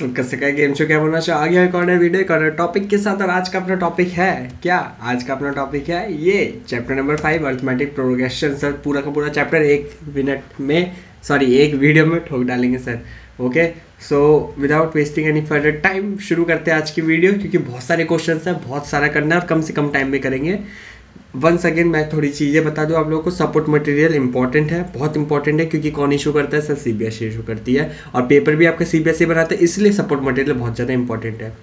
सबका सिका game show क्या बोलना चाहो आ गया कॉर्नर वीडियो कॉर्नर टॉपिक के साथ। और आज का अपना टॉपिक है क्या? आज का अपना टॉपिक है ये chapter number 5 arithmetic progression. Sir पूरा का पूरा चैप्टर एक वीडियो में ठोक डालेंगे sir. Okay, so without wasting any further time शुरू करते हैं आज की वीडियो, क्योंकि बहुत सारे क्वेश्चन हैं, बहुत सारा करना है और कम से कम टाइम में करेंगे। वंस अगेन मैं थोड़ी चीज़ें बता दूं आप लोगों को। सपोर्ट मटेरियल इंपॉर्टेंट है, बहुत इंपॉर्टेंट है, क्योंकि कौन इशू करता है? सर सीबीएसई इशू करती है, और पेपर भी आपका सीबीएसई बनाता है, इसलिए सपोर्ट मटेरियल बहुत ज़्यादा इंपॉर्टेंट है।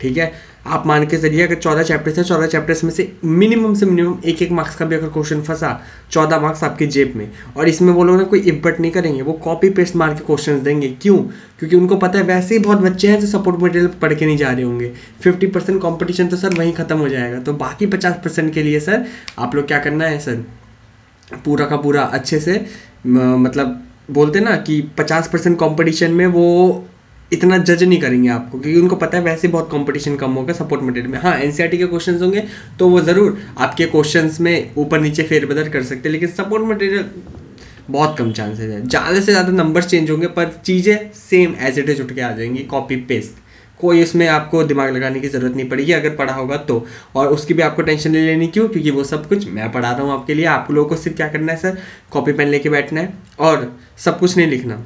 ठीक है, आप मान के चलिए अगर 14 चैप्टर्स है, 14 चैप्टर्स में से मिनिमम एक मार्क्स का भी अगर क्वेश्चन फंसा, 14 मार्क्स आपकी जेब में। और इसमें वो लोग ना कोई इम्पट नहीं करेंगे, वो कॉपी पेस्ट मार के क्वेश्चन देंगे। क्यों? क्योंकि उनको पता है वैसे ही बहुत बच्चे हैं जो सपोर्ट मटेरियल पढ़ के नहीं जा रहे होंगे। 50% कॉम्पिटिशन तो सर वहीं खत्म हो जाएगा। तो बाकी 50% के लिए सर आप लोग क्या करना है सर, पूरा का पूरा अच्छे से मतलब बोलते ना कि 50% कॉम्पिटिशन में वो इतना जज नहीं करेंगे आपको, क्योंकि उनको पता है वैसे बहुत कंपटीशन कम होगा सपोर्ट मटेरियल में। हाँ, एनसीईआरटी के क्वेश्चंस होंगे तो वो ज़रूर आपके क्वेश्चंस में ऊपर नीचे फेरबदल कर सकते हैं, लेकिन सपोर्ट मटेरियल बहुत कम चांसेस है। ज़्यादा से ज़्यादा नंबर्स चेंज होंगे पर चीज़ें सेम एज इट इज उठ के आ जाएंगी, कॉपी पेस्ट। कोई इसमें आपको दिमाग लगाने की ज़रूरत नहीं पड़ेगी अगर पढ़ा होगा तो। और उसकी भी आपको टेंशन नहीं लेनी। क्यों? क्योंकि वो सब कुछ मैं पढ़ा रहा हूँ आपके लिए। आप लोगों को सिर्फ क्या करना है सर, कॉपी पेन लेके बैठना है और सब कुछ नहीं लिखना।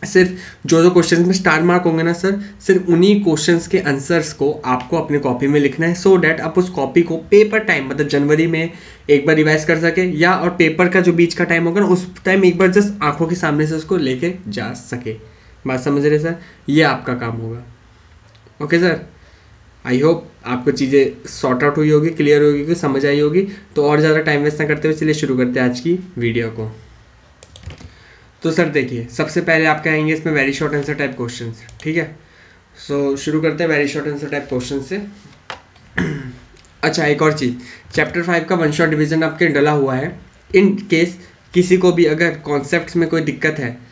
सिर्फ जो जो क्वेश्चंस में स्टार मार्क होंगे ना सर, सिर्फ उन्हीं क्वेश्चंस के आंसर्स को आपको अपने कॉपी में लिखना है, सो डैट आप उस कॉपी को पेपर टाइम मतलब जनवरी में एक बार रिवाइज कर सके, या और पेपर का जो बीच का टाइम होगा ना उस टाइम एक बार जस्ट आंखों के सामने से उसको लेके जा सके। बात समझ रहे सर? ये आपका काम होगा। ओके सर, आई होप आपको चीज़ें सॉर्ट आउट हुई होगी, क्लियर हुई होगी, समझ आई होगी। तो और ज़्यादा टाइम वेस्ट ना करते हुए चलिए शुरू करते हैं आज की वीडियो को। तो सर देखिए, सबसे पहले आपके आएंगे इसमें very short answer type questions. ठीक है, सो शुरू करते हैं very short answer type question से। अच्छा, एक और चीज़, चैप्टर 5 का वन शॉट डिवीजन आपके डला हुआ है। इन केस किसी को भी अगर कॉन्सेप्ट्स में कोई दिक्कत है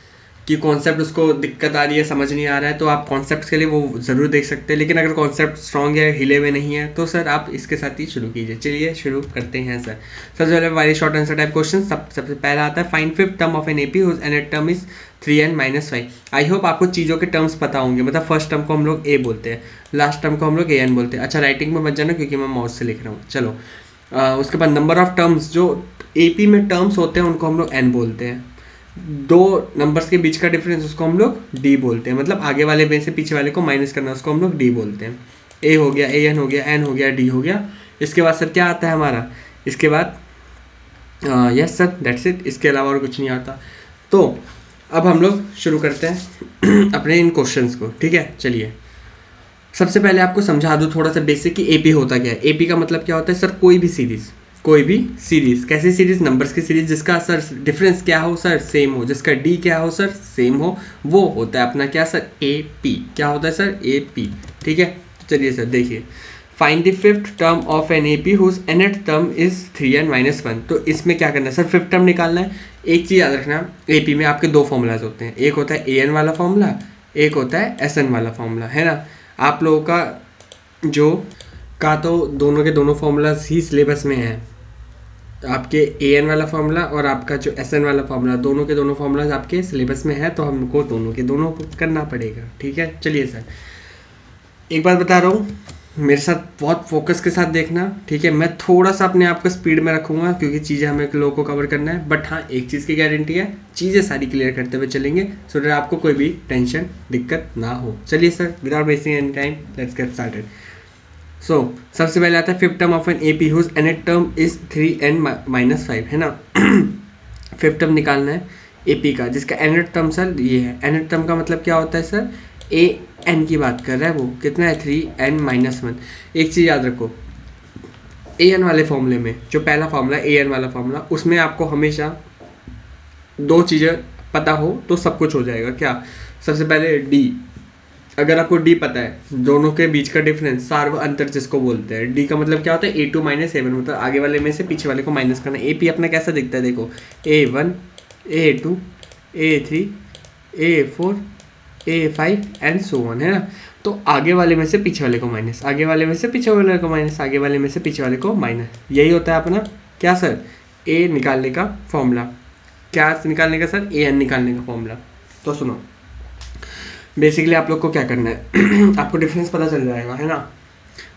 कि कॉन्सेप्ट उसको दिक्कत आ रही है, समझ नहीं आ रहा है, तो आप कॉन्सेप्ट्स के लिए वो ज़रूर देख सकते हैं। लेकिन अगर कॉन्सेप्ट स्ट्रॉन्ग है, हिले हुए नहीं है, तो सर आप इसके साथ ही शुरू कीजिए। चलिए शुरू करते हैं सर। सबसे पहले very short answer type question. सबसे पहला आता है, find fifth term of an AP whose nth term is 3n-5। I hope आपको चीज़ों के टर्म्स पता होंगे। मतलब फर्स्ट टर्म को हम लोग ए बोलते हैं, लास्ट टर्म को हम लोग an बोलते हैं। अच्छा, राइटिंग में मत जाना क्योंकि मैं माउस से लिख रहा हूँ। चलो, उसके बाद नंबर ऑफ टर्म्स, जो एपी में टर्म्स होते हैं उनको हम लोग n बोलते हैं। दो नंबर्स के बीच का डिफरेंस उसको हम लोग डी बोलते हैं। मतलब आगे वाले में से पीछे वाले को माइनस करना, उसको हम लोग डी बोलते हैं। ए हो गया, ए एन हो गया, एन हो गया, डी हो गया। इसके बाद सर क्या आता है हमारा? इसके बाद यस सर, दैट्स इट। इसके अलावा और कुछ नहीं आता। तो अब हम लोग शुरू करते हैं अपने इन क्वेश्चंस को। ठीक है, चलिए सबसे पहले आपको समझा दूँ थोड़ा सा बेसिक कि एपी होता क्या है। एपी का मतलब क्या होता है सर? कोई भी सीरीज। कैसी सीरीज? नंबर्स की सीरीज जिसका सर डिफरेंस क्या हो सर? सेम हो। जिसका डी क्या हो सर? सेम हो। वो होता है अपना क्या सर? एपी। क्या होता है सर? एपी। ठीक है, तो चलिए सर देखिए, find the fifth term of an AP whose nth term is 3n-1। तो इसमें क्या करना है सर? फिफ्थ टर्म निकालना है। एक चीज़ याद रखना, एपी में आपके दो फॉर्मूलाज होते हैं। एक होता है an वाला फॉर्मूला, एक होता है sn वाला फॉर्मूला, है ना? आप लोगों का तो दोनों के दोनों फॉर्मूलाज ही सिलेबस में है। आपके an वाला फॉर्मूला और आपका जो sn वाला फॉर्मूला, दोनों के दोनों फॉर्मूलाज आपके सिलेबस में है, तो हमको दोनों के दोनों करना पड़ेगा। ठीक है, चलिए सर एक बात बता रहा हूँ, मेरे साथ बहुत फोकस के साथ देखना। ठीक है, मैं थोड़ा सा अपने आप को स्पीड में रखूँगा क्योंकि चीज़ें हमें लोगों को कवर करना है। बट हाँ, एक चीज़ की गारंटी है, चीज़ें सारी क्लियर करते हुए चलेंगे, सो दैट आपको कोई भी टेंशन दिक्कत ना हो। चलिए sir, without wasting any time let's get started. So सबसे पहले आता है fifth term of an AP whose nth term is 3n-5, है ना? फिफ्थ टर्म निकालना है एपी का, जिसका nth टर्म सर ये है। nth टर्म का मतलब क्या होता है सर? ए एन की बात कर रहा है, वो कितना है? 3n-1। एक चीज़ याद रखो, ए एन वाले फॉर्मूले में जो पहला फॉर्मूला ए एन वाला फॉर्मूला, उसमें आपको हमेशा दो चीज़ें पता हो तो सब कुछ हो जाएगा। क्या? सबसे पहले डी, अगर आपको डी पता है, दोनों के बीच का डिफरेंस, सार्व अंतर जिसको बोलते हैं। डी का मतलब क्या होता है? A2 - A1, मतलब आगे वाले में से पीछे वाले को माइनस करना। एपी अपना कैसा दिखता है? देखो, A1, A2, A3, A4, A5 and so on, है ना? तो आगे वाले में से पीछे वाले को माइनस, आगे वाले में से पीछे वाले को माइनस, आगे वाले में से पीछे वाले को माइनस। यही होता है अपना क्या सर? ए निकालने का फॉर्मूला। क्या निकालने का सर? ए एन निकालने का फॉर्मूला। तो सुनो, बेसिकली आप लोग को क्या करना है आपको डिफरेंस पता चल जाएगा, है ना,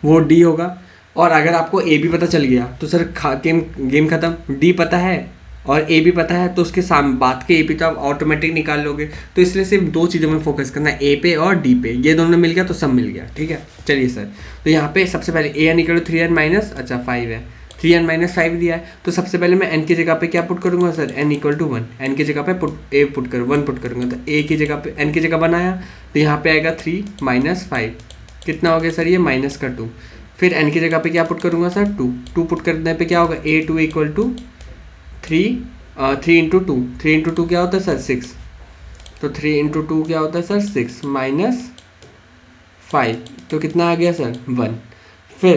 वो डी होगा। और अगर आपको ए भी पता चल गया तो सर गेम खत्म। डी पता है और ए भी पता है तो उसके सामने बात के ए पे तो आप ऑटोमेटिक निकाल लोगे। तो इसलिए सिर्फ दो चीज़ों में फोकस करना है, ए पे और डी पे, ये दोनों मिल गया तो सब मिल गया, ठीक है। चलिए सर, तो यहाँ पे सबसे पहले a n equal to 3n minus, अच्छा 5 है, 3n माइनस 5 दिया है, तो सबसे पहले मैं n की जगह पे क्या पुट करूँगा sir, n equal to 1, n की जगह पे a पुट करूँ 1 पुट करूँगा, तो a की जगह पे n की जगह 1 आया, तो यहाँ पे आएगा 3 माइनस 5, कितना हो गया सर ये माइनस का 2। फिर n की जगह पे क्या पुट करूँगा सर 2 पुट करने पे क्या होगा a2 equal to 3 into two क्या होता है सर 6, तो 3 इंटू टू क्या होता है सर 6 माइनस 5, तो कितना आ गया सर 1। फिर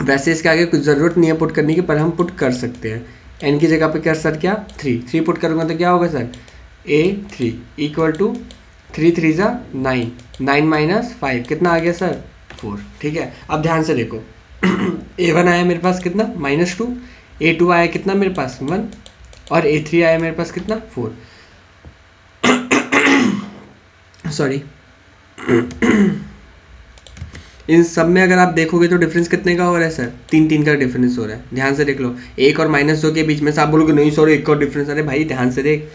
वैसे इसके आगे कुछ ज़रूरत नहीं है पुट करने की, पर हम पुट कर सकते हैं। n की जगह पे क्या सर, क्या 3 पुट करूँगा तो क्या होगा सर a3 इक्वल टू 3 3 ज़ा 9, 9 माइनस 5 कितना आ गया सर 4, ठीक है। अब ध्यान से देखो a1 आया मेरे पास कितना -2, a2 आया कितना मेरे पास 1, और a3 आया मेरे पास कितना 4 सॉरी इन सब में अगर आप देखोगे तो डिफरेंस कितने का हो रहा है सर, 3 का डिफरेंस हो रहा है। ध्यान से देख लो, 1 और -2 के बीच में से आप बोलोगे नहीं सर 1 और डिफरेंस, अरे भाई ध्यान से देख,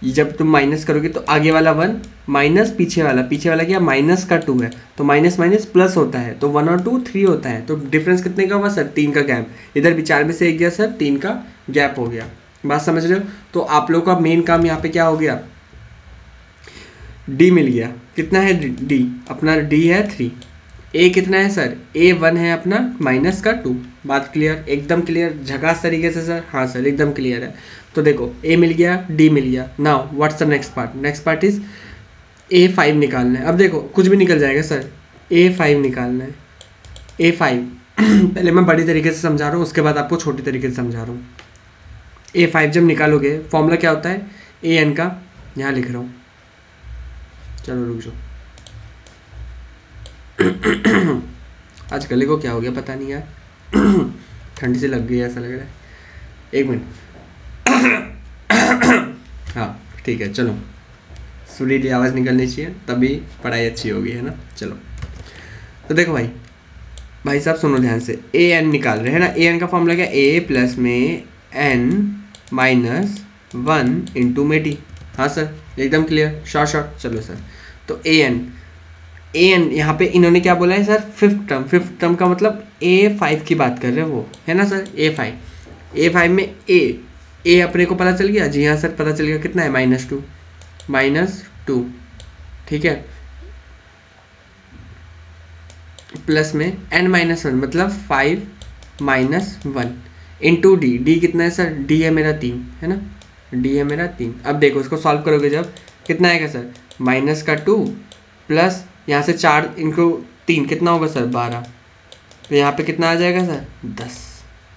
जब तुम माइनस करोगे तो आगे वाला 1 माइनस पीछे वाला क्या माइनस का 2 है, तो माइनस माइनस प्लस होता है, तो 1 और 2 3 होता है, तो डिफरेंस कितने का हुआ सर 3 का गैप। इधर भी 4 में से 1 गया सर, 3 का गैप हो गया, बात समझ रहे हो। तो आप लोग का मेन काम यहाँ पे क्या हो गया, डी मिल गया, कितना है डी अपना, डी है 3, ए कितना है सर, ए 1 है अपना माइनस का 2, बात क्लियर, एकदम क्लियर झकास तरीके से सर, हाँ सर एकदम क्लियर है। तो देखो ए मिल गया, डी मिल गया, now what's the next part, next part is a5 निकालना है। अब देखो कुछ भी निकल जाएगा सर, a5 निकालना है, a5 पहले मैं बड़ी तरीके से समझा रहा हूँ, उसके बाद आपको छोटी तरीके से समझा रहा हूँ। a5 जब निकालोगे फॉर्मूला क्या होता है, an का यहाँ लिख रहा हूँ, चलो रुक जाओ आज गले को क्या हो गया पता नहीं यार ठंडी से लग गई ऐसा लग रहा है, एक मिनट हाँ ठीक है, चलो सुरीली आवाज़ निकलनी चाहिए तभी पढ़ाई अच्छी होगी, है ना। चलो तो देखो भाई साहब सुनो ध्यान से, ए एन निकाल रहे हैं ना, ए एन का फॉर्मूला क्या, ए प्लस में एन माइनस 1 इंटू में डी, हाँ सर एकदम क्लियर, शॉर्ट। चलो सर, तो ए एन यहाँ पे इन्होंने क्या बोला है सर, फिफ्थ टर्म का मतलब a5 की बात कर रहे हैं वो, है ना सर, a5 में a अपने को पता चल गया, जी हाँ सर पता चल गया, कितना है -2, ठीक है, प्लस में n-1 मतलब 5 माइनस 1 इंटू डी कितना है सर, डी है मेरा 3, है ना, डी है मेरा 3। अब देखो इसको सॉल्व करोगे जब कितना आएगा सर, माइनस का 2 प्लस यहाँ से 4 इनको 3 कितना होगा सर 12, तो यहाँ पे कितना आ जाएगा सर 10,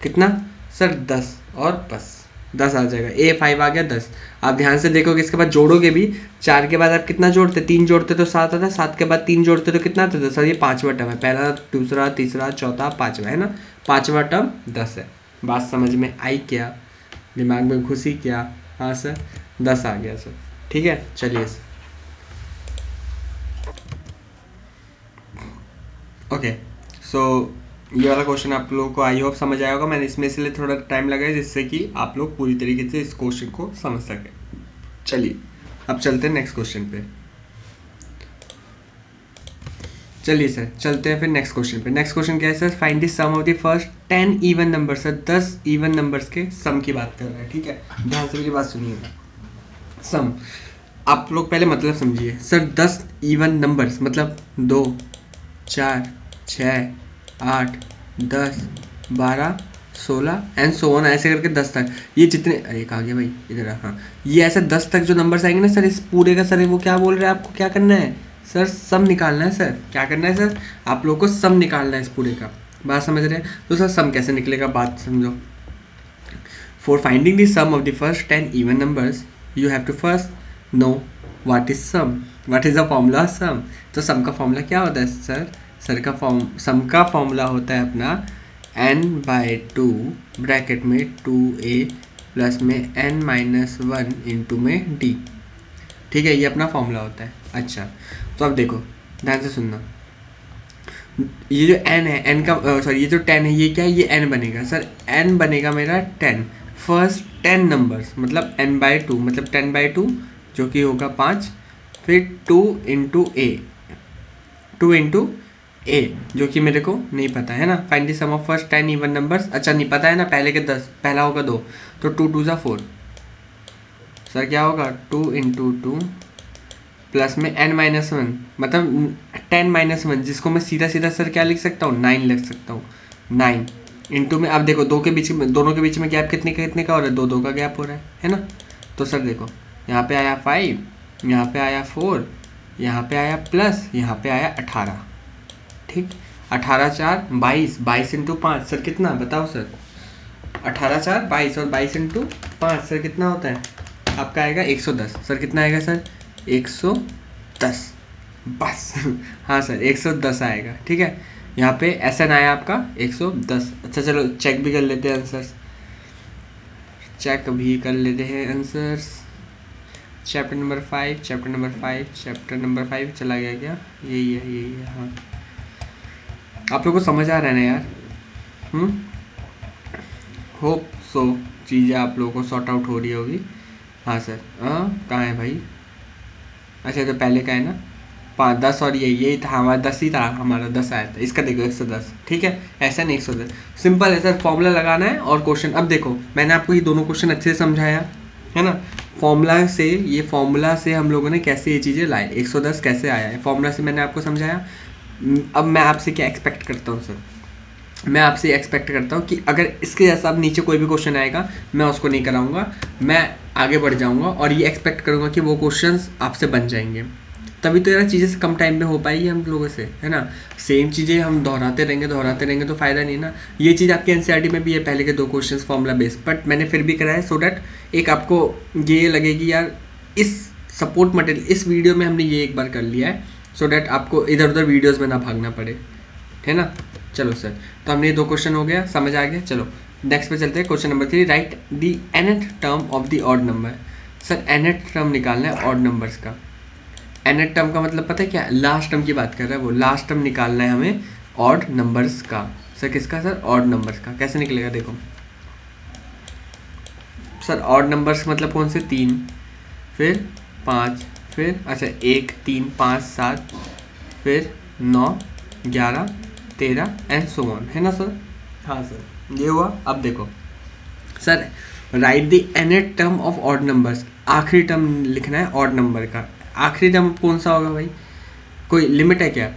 कितना सर 10 और बस 10 आ जाएगा, a5 आ गया 10। आप ध्यान से देखोगे इसके बाद जोड़ोगे भी, 4 के बाद आप कितना जोड़ते, 3 जोड़ते तो 7 आता, 7 के बाद 3 जोड़ते तो कितना आता है सर, ये 5वां टर्म है, पहला दूसरा तीसरा चौथा 5वां, है ना, 5वां टर्म 10 है। बात समझ में आई क्या, दिमाग में घुसी क्या, हाँ सर 10 आ गया सर, ठीक है। चलिए सर ओके, सो ये वाला क्वेश्चन आप लोगों को आई होप समझ आया होगा, मैंने इसमें इसलिए थोड़ा टाइम लगाया जिससे कि आप लोग पूरी तरीके से इस क्वेश्चन को समझ सकें। चलिए अब चलते हैं नेक्स्ट क्वेश्चन पे, चलिए सर चलते हैं फिर नेक्स्ट क्वेश्चन पे। नेक्स्ट क्वेश्चन क्या है sir, find the sum of the first 10 even number, sir 10 even numbers के सम की बात कर रहे हैं, ठीक है, ध्यान से मेरी बात सुनिएगा। सम आप लोग पहले मतलब समझिए सर, 10 इवन नंबर्स मतलब 2 4 6 8 10 12 16 एंड सो ऑन, ऐसे करके 10 तक, ये जितने, अरे कहाँ गया भाई इधर, हाँ ये ऐसे 10 तक जो नंबर्स आएंगे ना सर, इस पूरे का सर वो क्या बोल रहे हैं आपको, क्या करना है सर, सम निकालना है सर, क्या करना है सर, आप लोगों को सम निकालना है इस पूरे का, बात समझ रहे हैं। तो सर सम कैसे निकलेगा बात समझो, for finding the sum of the first 10 even numbers you have to first know what is sum, what is the formula of sum. तो सम का फॉर्मूला क्या होता है सर, सम का फॉर्मूला होता है अपना n/2 ब्रैकेट में 2a प्लस में n-1 इंटू में d, ठीक है, ये अपना फॉर्मूला होता है। अच्छा, तो अब देखो ध्यान से सुनना, ये जो n है, n का सॉरी ये जो 10 है ये क्या है, ये n बनेगा सर, n बनेगा मेरा 10, फर्स्ट 10 नंबर्स मतलब n/2 मतलब 10/2 जो कि होगा 5, फिर 2 इंटू ए, 2 इंटू ए जो कि मेरे को नहीं पता है ना। Find the sum of first 10 even numbers, अच्छा नहीं पता है ना, पहले के 10, पहला होगा 2 तो 2 2 ज़ा 4, सर क्या होगा 2 इंटू 2 प्लस में n-1 मतलब 10-1 जिसको मैं सीधा सीधा सर क्या लिख सकता हूँ 9 लिख सकता हूँ, 9 इंटू में, अब देखो दो के बीच में, दोनों के बीच में गैप कितने का हो रहा है, 2 2 का गैप हो रहा है ना। तो सर देखो यहाँ पे आया 5, यहाँ पे आया 4, यहाँ पे आया प्लस, यहाँ पे आया 18, ठीक 18 4 22, 22 इंटू 5 सर कितना बताओ सर, 18 4 22 और 22 इंटू 5 सर कितना होता है आपका आएगा 110, सर कितना आएगा सर 110 बस हाँ सर 110 आएगा, ठीक है। यहाँ पे SN आया आपका 110। अच्छा चलो चेक भी कर लेते हैं आंसर्स, चेक भी कर लेते हैं answers. Chapter number 5 chapter number 5 चला गया क्या, यही है हाँ। आप लोगों को समझ आ रहा है ना यार, होप सो चीज़ें आप लोगों को सॉर्ट आउट हो रही होगी। हाँ सर कहाँ है भाई, अच्छा तो पहले का है ना 5 10 और यही था हमारा 10 ही था, हमारा 10 आया था, इसका देखो 110, ठीक है ऐसा नहीं 110, सिंपल है सर, फॉर्मूला लगाना है और क्वेश्चन। अब देखो मैंने आपको ये दोनों क्वेश्चन अच्छे से समझाया है ना, फॉर्मूला से, ये फॉर्मूला से हम लोगों ने कैसे ये चीज़ें लाए, 110 कैसे आया है फॉर्मूला से मैंने आपको समझाया। अब मैं आपसे क्या एक्सपेक्ट करता हूँ सर, मैं आपसे एक्सपेक्ट करता हूँ कि अगर इसके जैसा अब नीचे कोई भी क्वेश्चन आएगा मैं उसको नहीं कराऊंगा, मैं आगे बढ़ जाऊंगा और ये एक्सपेक्ट करूंगा कि वो क्वेश्चंस आपसे बन जाएंगे, तभी तो यार चीज़ें कम टाइम में हो पाएगी हम लोगों से, है ना। सेम चीज़ें हम दोहराते रहेंगे तो फ़ायदा नहीं ना। ये चीज़ आपके एनसीईआरटी में भी है, पहले के 2 क्वेश्चंस फॉर्मूला बेस्ड, बट मैंने फिर भी कराया सो डैट एक आपको ये लगे कि यार इस सपोर्ट मटेरियल इस वीडियो में हमने ये एक बार कर लिया है, सो डैट आपको इधर उधर वीडियोज़ में ना भागना पड़े, है ना। चलो सर, तो हमने ये 2 क्वेश्चन हो गया, समझ आ गया। चलो नेक्स्ट पे चलते हैं, question number 3, right the nth term of the odd number. Sir nth term निकालना है ऑड नंबर्स का, nth टर्म का मतलब पता है क्या, लास्ट टर्म की बात कर रहा है वो, लास्ट टर्म निकालना है हमें ऑड नंबर्स का। सर किसका सर, ऑड नंबर्स का। कैसे निकलेगा देखो सर, ऑड नंबर्स मतलब कौन से, 3 फिर 5 फिर अच्छा 1 3 5 7 फिर 9 11 13 एंड सो ऑन, है ना सर। हाँ सर ये हुआ। अब देखो sir, right the nth term of odd numbers, आखिरी टर्म लिखना है ऑड नंबर का। आखिरी टर्म कौन सा होगा भाई, कोई लिमिट है क्या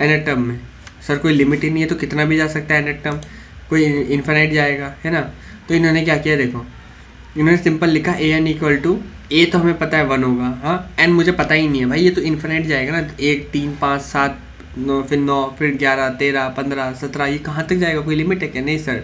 nth टर्म में, सर कोई लिमिट ही नहीं है, तो कितना भी जा सकता है nth टर्म, कोई इन्फिनाइट जाएगा, है ना। तो इन्होंने क्या किया देखो, इन्होंने सिंपल लिखा an इक्वल टू, ए तो हमें पता है 1 होगा, हाँ एन मुझे पता ही नहीं है भाई, ये तो इन्फिनाइट जाएगा ना, 1 3 5 7 9 फिर 9 फिर 11 13 15 17, ये कहाँ तक जाएगा, कोई लिमिट है क्या, नहीं सर,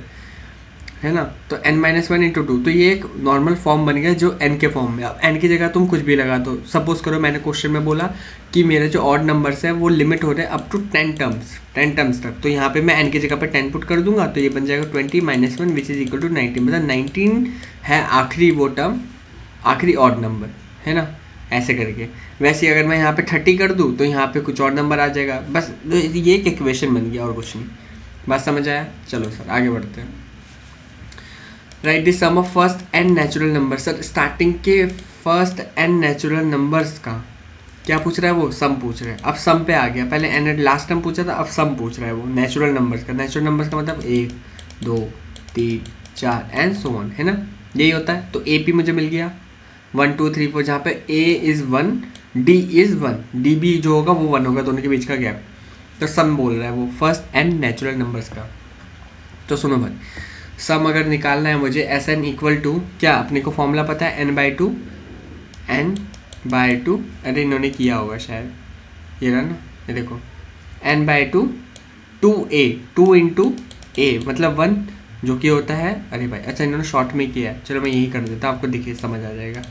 है ना। तो n-1 इंटू 2, तो ये एक नॉर्मल फॉर्म बन गया जो n के फॉर्म में। अब n की जगह तुम कुछ भी लगा दो, सपोज करो मैंने क्वेश्चन में बोला कि मेरे जो ऑड नंबर्स है वो लिमिट हो रहे हैं अप टू 10 टर्म्स तक, तो यहाँ पे मैं n की जगह पे 10 पुट कर दूंगा, तो ये बन जाएगा 20 - 1 विच इज इक्वल टू 19, मतलब 19 है आखिरी वो टर्म, आखिरी ऑड नंबर, है ना, ऐसे करके। वैसे अगर मैं यहाँ पे 30 कर दूँ तो यहाँ पे कुछ और नंबर आ जाएगा, बस ये एक इक्वेशन बन गया और कुछ नहीं, बात समझ आया। चलो सर आगे बढ़ते हैं, write the sum of first n natural number. Sir starting के फर्स्ट n नेचुरल नंबर्स का क्या पूछ रहा है, वो सम पूछ रहा है। अब सम पे आ गया, पहले n लास्ट टाइम पूछा था, अब सम पूछ रहा है वो नेचुरल नंबर्स का। नेचुरल नंबर्स का मतलब 1 2 3 4 एंड सो ऑन, है ना, यही होता है। तो ए पी मुझे मिल गया 1 2 3 4, जहाँ पे a is 1 d is 1, D B जो होगा वो 1 होगा, दोनों के बीच का गैप। तो सम बोल रहा है वो फर्स्ट n नेचुरल नंबर्स का। तो सुनो भाई, सम अगर निकालना है मुझे, एस एन इक्वल टू क्या, अपने को फॉर्मूला पता है n/2, n/2, अरे इन्होंने किया होगा शायद, ये रहा ना, ये देखो n/2 2a, 2 इंटू a मतलब 1 जो कि होता है, अरे भाई अच्छा इन्होंने शॉर्ट में किया है, चलो मैं यही कर देता हूँ, आपको देखिए समझ आ जाएगा।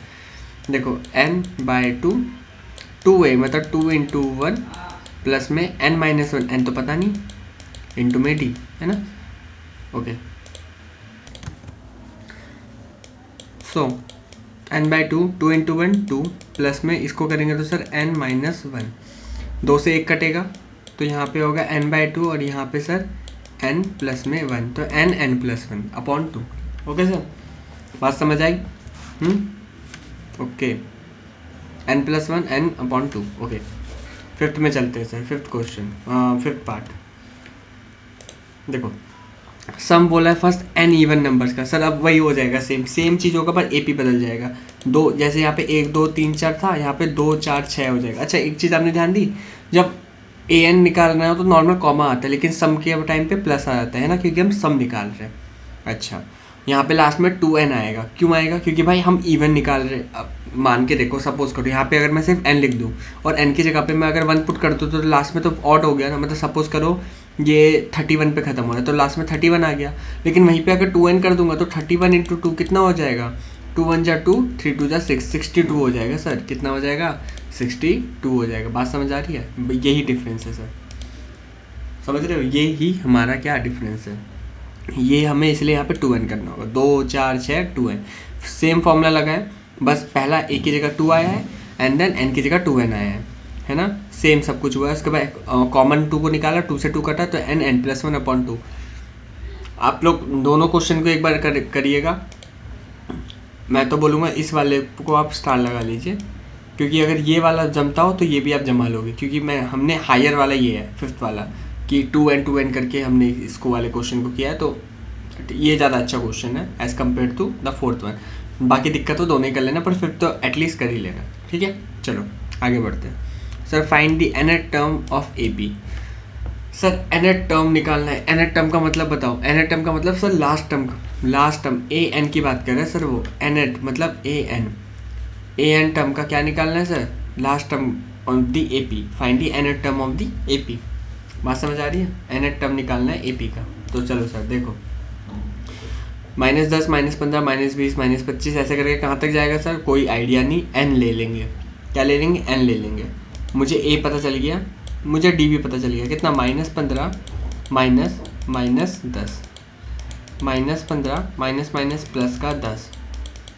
देखो n/2 2a मतलब 2 इंटू 1 प्लस में n-1, n तो पता नहीं, इंटू में d, है ना, ओके। सो n/2, 2 इंटू 1 2, प्लस में इसको करेंगे तो सर n-1, 2 से 1 कटेगा तो यहाँ पे होगा n/2 और यहाँ पे सर n प्लस में 1, तो n+1 अपॉन 2। ओके सर, बात समझ आई? Okay, n+1 n upon 2। Okay, fifth में चलते हैं sir, fifth question, fifth part. देखो सम बोला है फर्स्ट n इवन नंबर्स का। सर अब वही हो जाएगा, सेम चीज़ होगा पर AP बदल जाएगा। दो, जैसे यहाँ पे 1 2 3 4 था, यहाँ पे 2 4 6 हो जाएगा। अच्छा एक चीज़ आपने ध्यान दी, जब an निकालना है तो नॉर्मल कॉमा आता है, लेकिन सम के टाइम पे प्लस आ जाता है ना, क्योंकि हम सम निकाल रहे हैं। अच्छा यहाँ पे लास्ट में 2n आएगा, क्यों आएगा? क्योंकि भाई हम इवन निकाल रहे हैं। अब मान के देखो, सपोज करो यहाँ पे अगर मैं सिर्फ n लिख दूँ और n की जगह पे मैं अगर 1 पुट कर दूँ तो लास्ट में तो ऑड हो गया ना, मतलब सपोज करो ये 31 पे ख़त्म हो रहा है तो लास्ट में 31 आ गया। लेकिन वहीं पे अगर 2n कर दूंगा तो 31 इंटू 2 कितना हो जाएगा? 2 1 जा 2, 3 2 जा 6, 62 हो जाएगा सर। कितना हो जाएगा? 62 हो जाएगा। बात समझ आ रही है? यही डिफरेंस है सर, समझ रहे हो? ये ही हमारा क्या डिफरेंस है, ये हमें इसलिए यहाँ पे 2n करना होगा। 2 4 6 2n, सेम फॉर्मूला लगा है, बस पहला a की जगह 2 आया है एंड देन n की जगह 2n आया है ना, सेम सब कुछ हुआ है। उसके बाद कॉमन 2 को निकाला, 2 से 2 कटा तो n+1 अपॉन 2। आप लोग दोनों क्वेश्चन को एक बार करिएगा। मैं तो बोलूँगा इस वाले को आप स्टार लगा लीजिए, क्योंकि अगर ये वाला जमता हो तो ये भी आप जमा लोगे, क्योंकि हमने हायर वाला ये है फिफ्थ वाला कि 2n करके हमने इसको वाले क्वेश्चन को किया है, तो ये ज़्यादा अच्छा क्वेश्चन है as compare to the fourth one. बाकी दिक्कत तो दोनों ही कर लेना, पर फिफ्थ तो एटलीस्ट कर ही लेना, ठीक है? चलो आगे बढ़ते हैं। Sir find the nth term of AP। Sir nth term निकालना है। nth टर्म का मतलब बताओ। nth टर्म का मतलब सर लास्ट टर्म an की बात कर रहे हैं सर, वो nth मतलब an टर्म का क्या निकालना है sir? Last term of the AP। Find the nth term of the AP। बात समझ आ रही है? nth टर्म निकालना है AP का। तो चलो सर देखो, -10 -15 -20 -25 ऐसे करके कहाँ तक जाएगा सर? कोई आइडिया नहीं, n ले लेंगे। क्या ले लेंगे? n ले लेंगे। मुझे a पता चल गया, मुझे d भी पता चल गया। कितना? -15 माइनस -10 -15 माइनस प्लस का 10,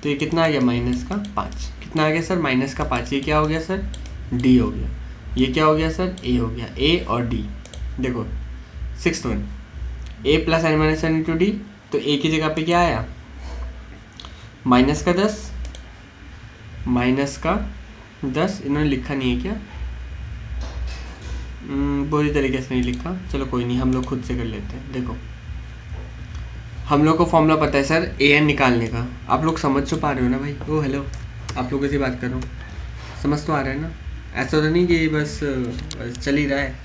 तो ये कितना आ गया? -5। कितना आ गया सर? -5। ये क्या हो गया सर? d हो गया। ये क्या हो गया सर? a हो गया। a और d देखो, sixth one a plus n-1 into D, तो a की जगह पे क्या आया? -10 इन्होंने लिखा नहीं है क्या? बुरी तरीके से नहीं लिखा, चलो कोई नहीं, हम लोग खुद से कर लेते हैं। देखो हम लोग को फॉर्मूला पता है सर an निकालने का। आप लोग समझ तो पा रहे हो ना भाई? ओ हेलो, आप लोगों से बात कर रहा हूँ, समझ तो आ रहा है ना? ऐसा तो नहीं कि बस चल ही रहा है।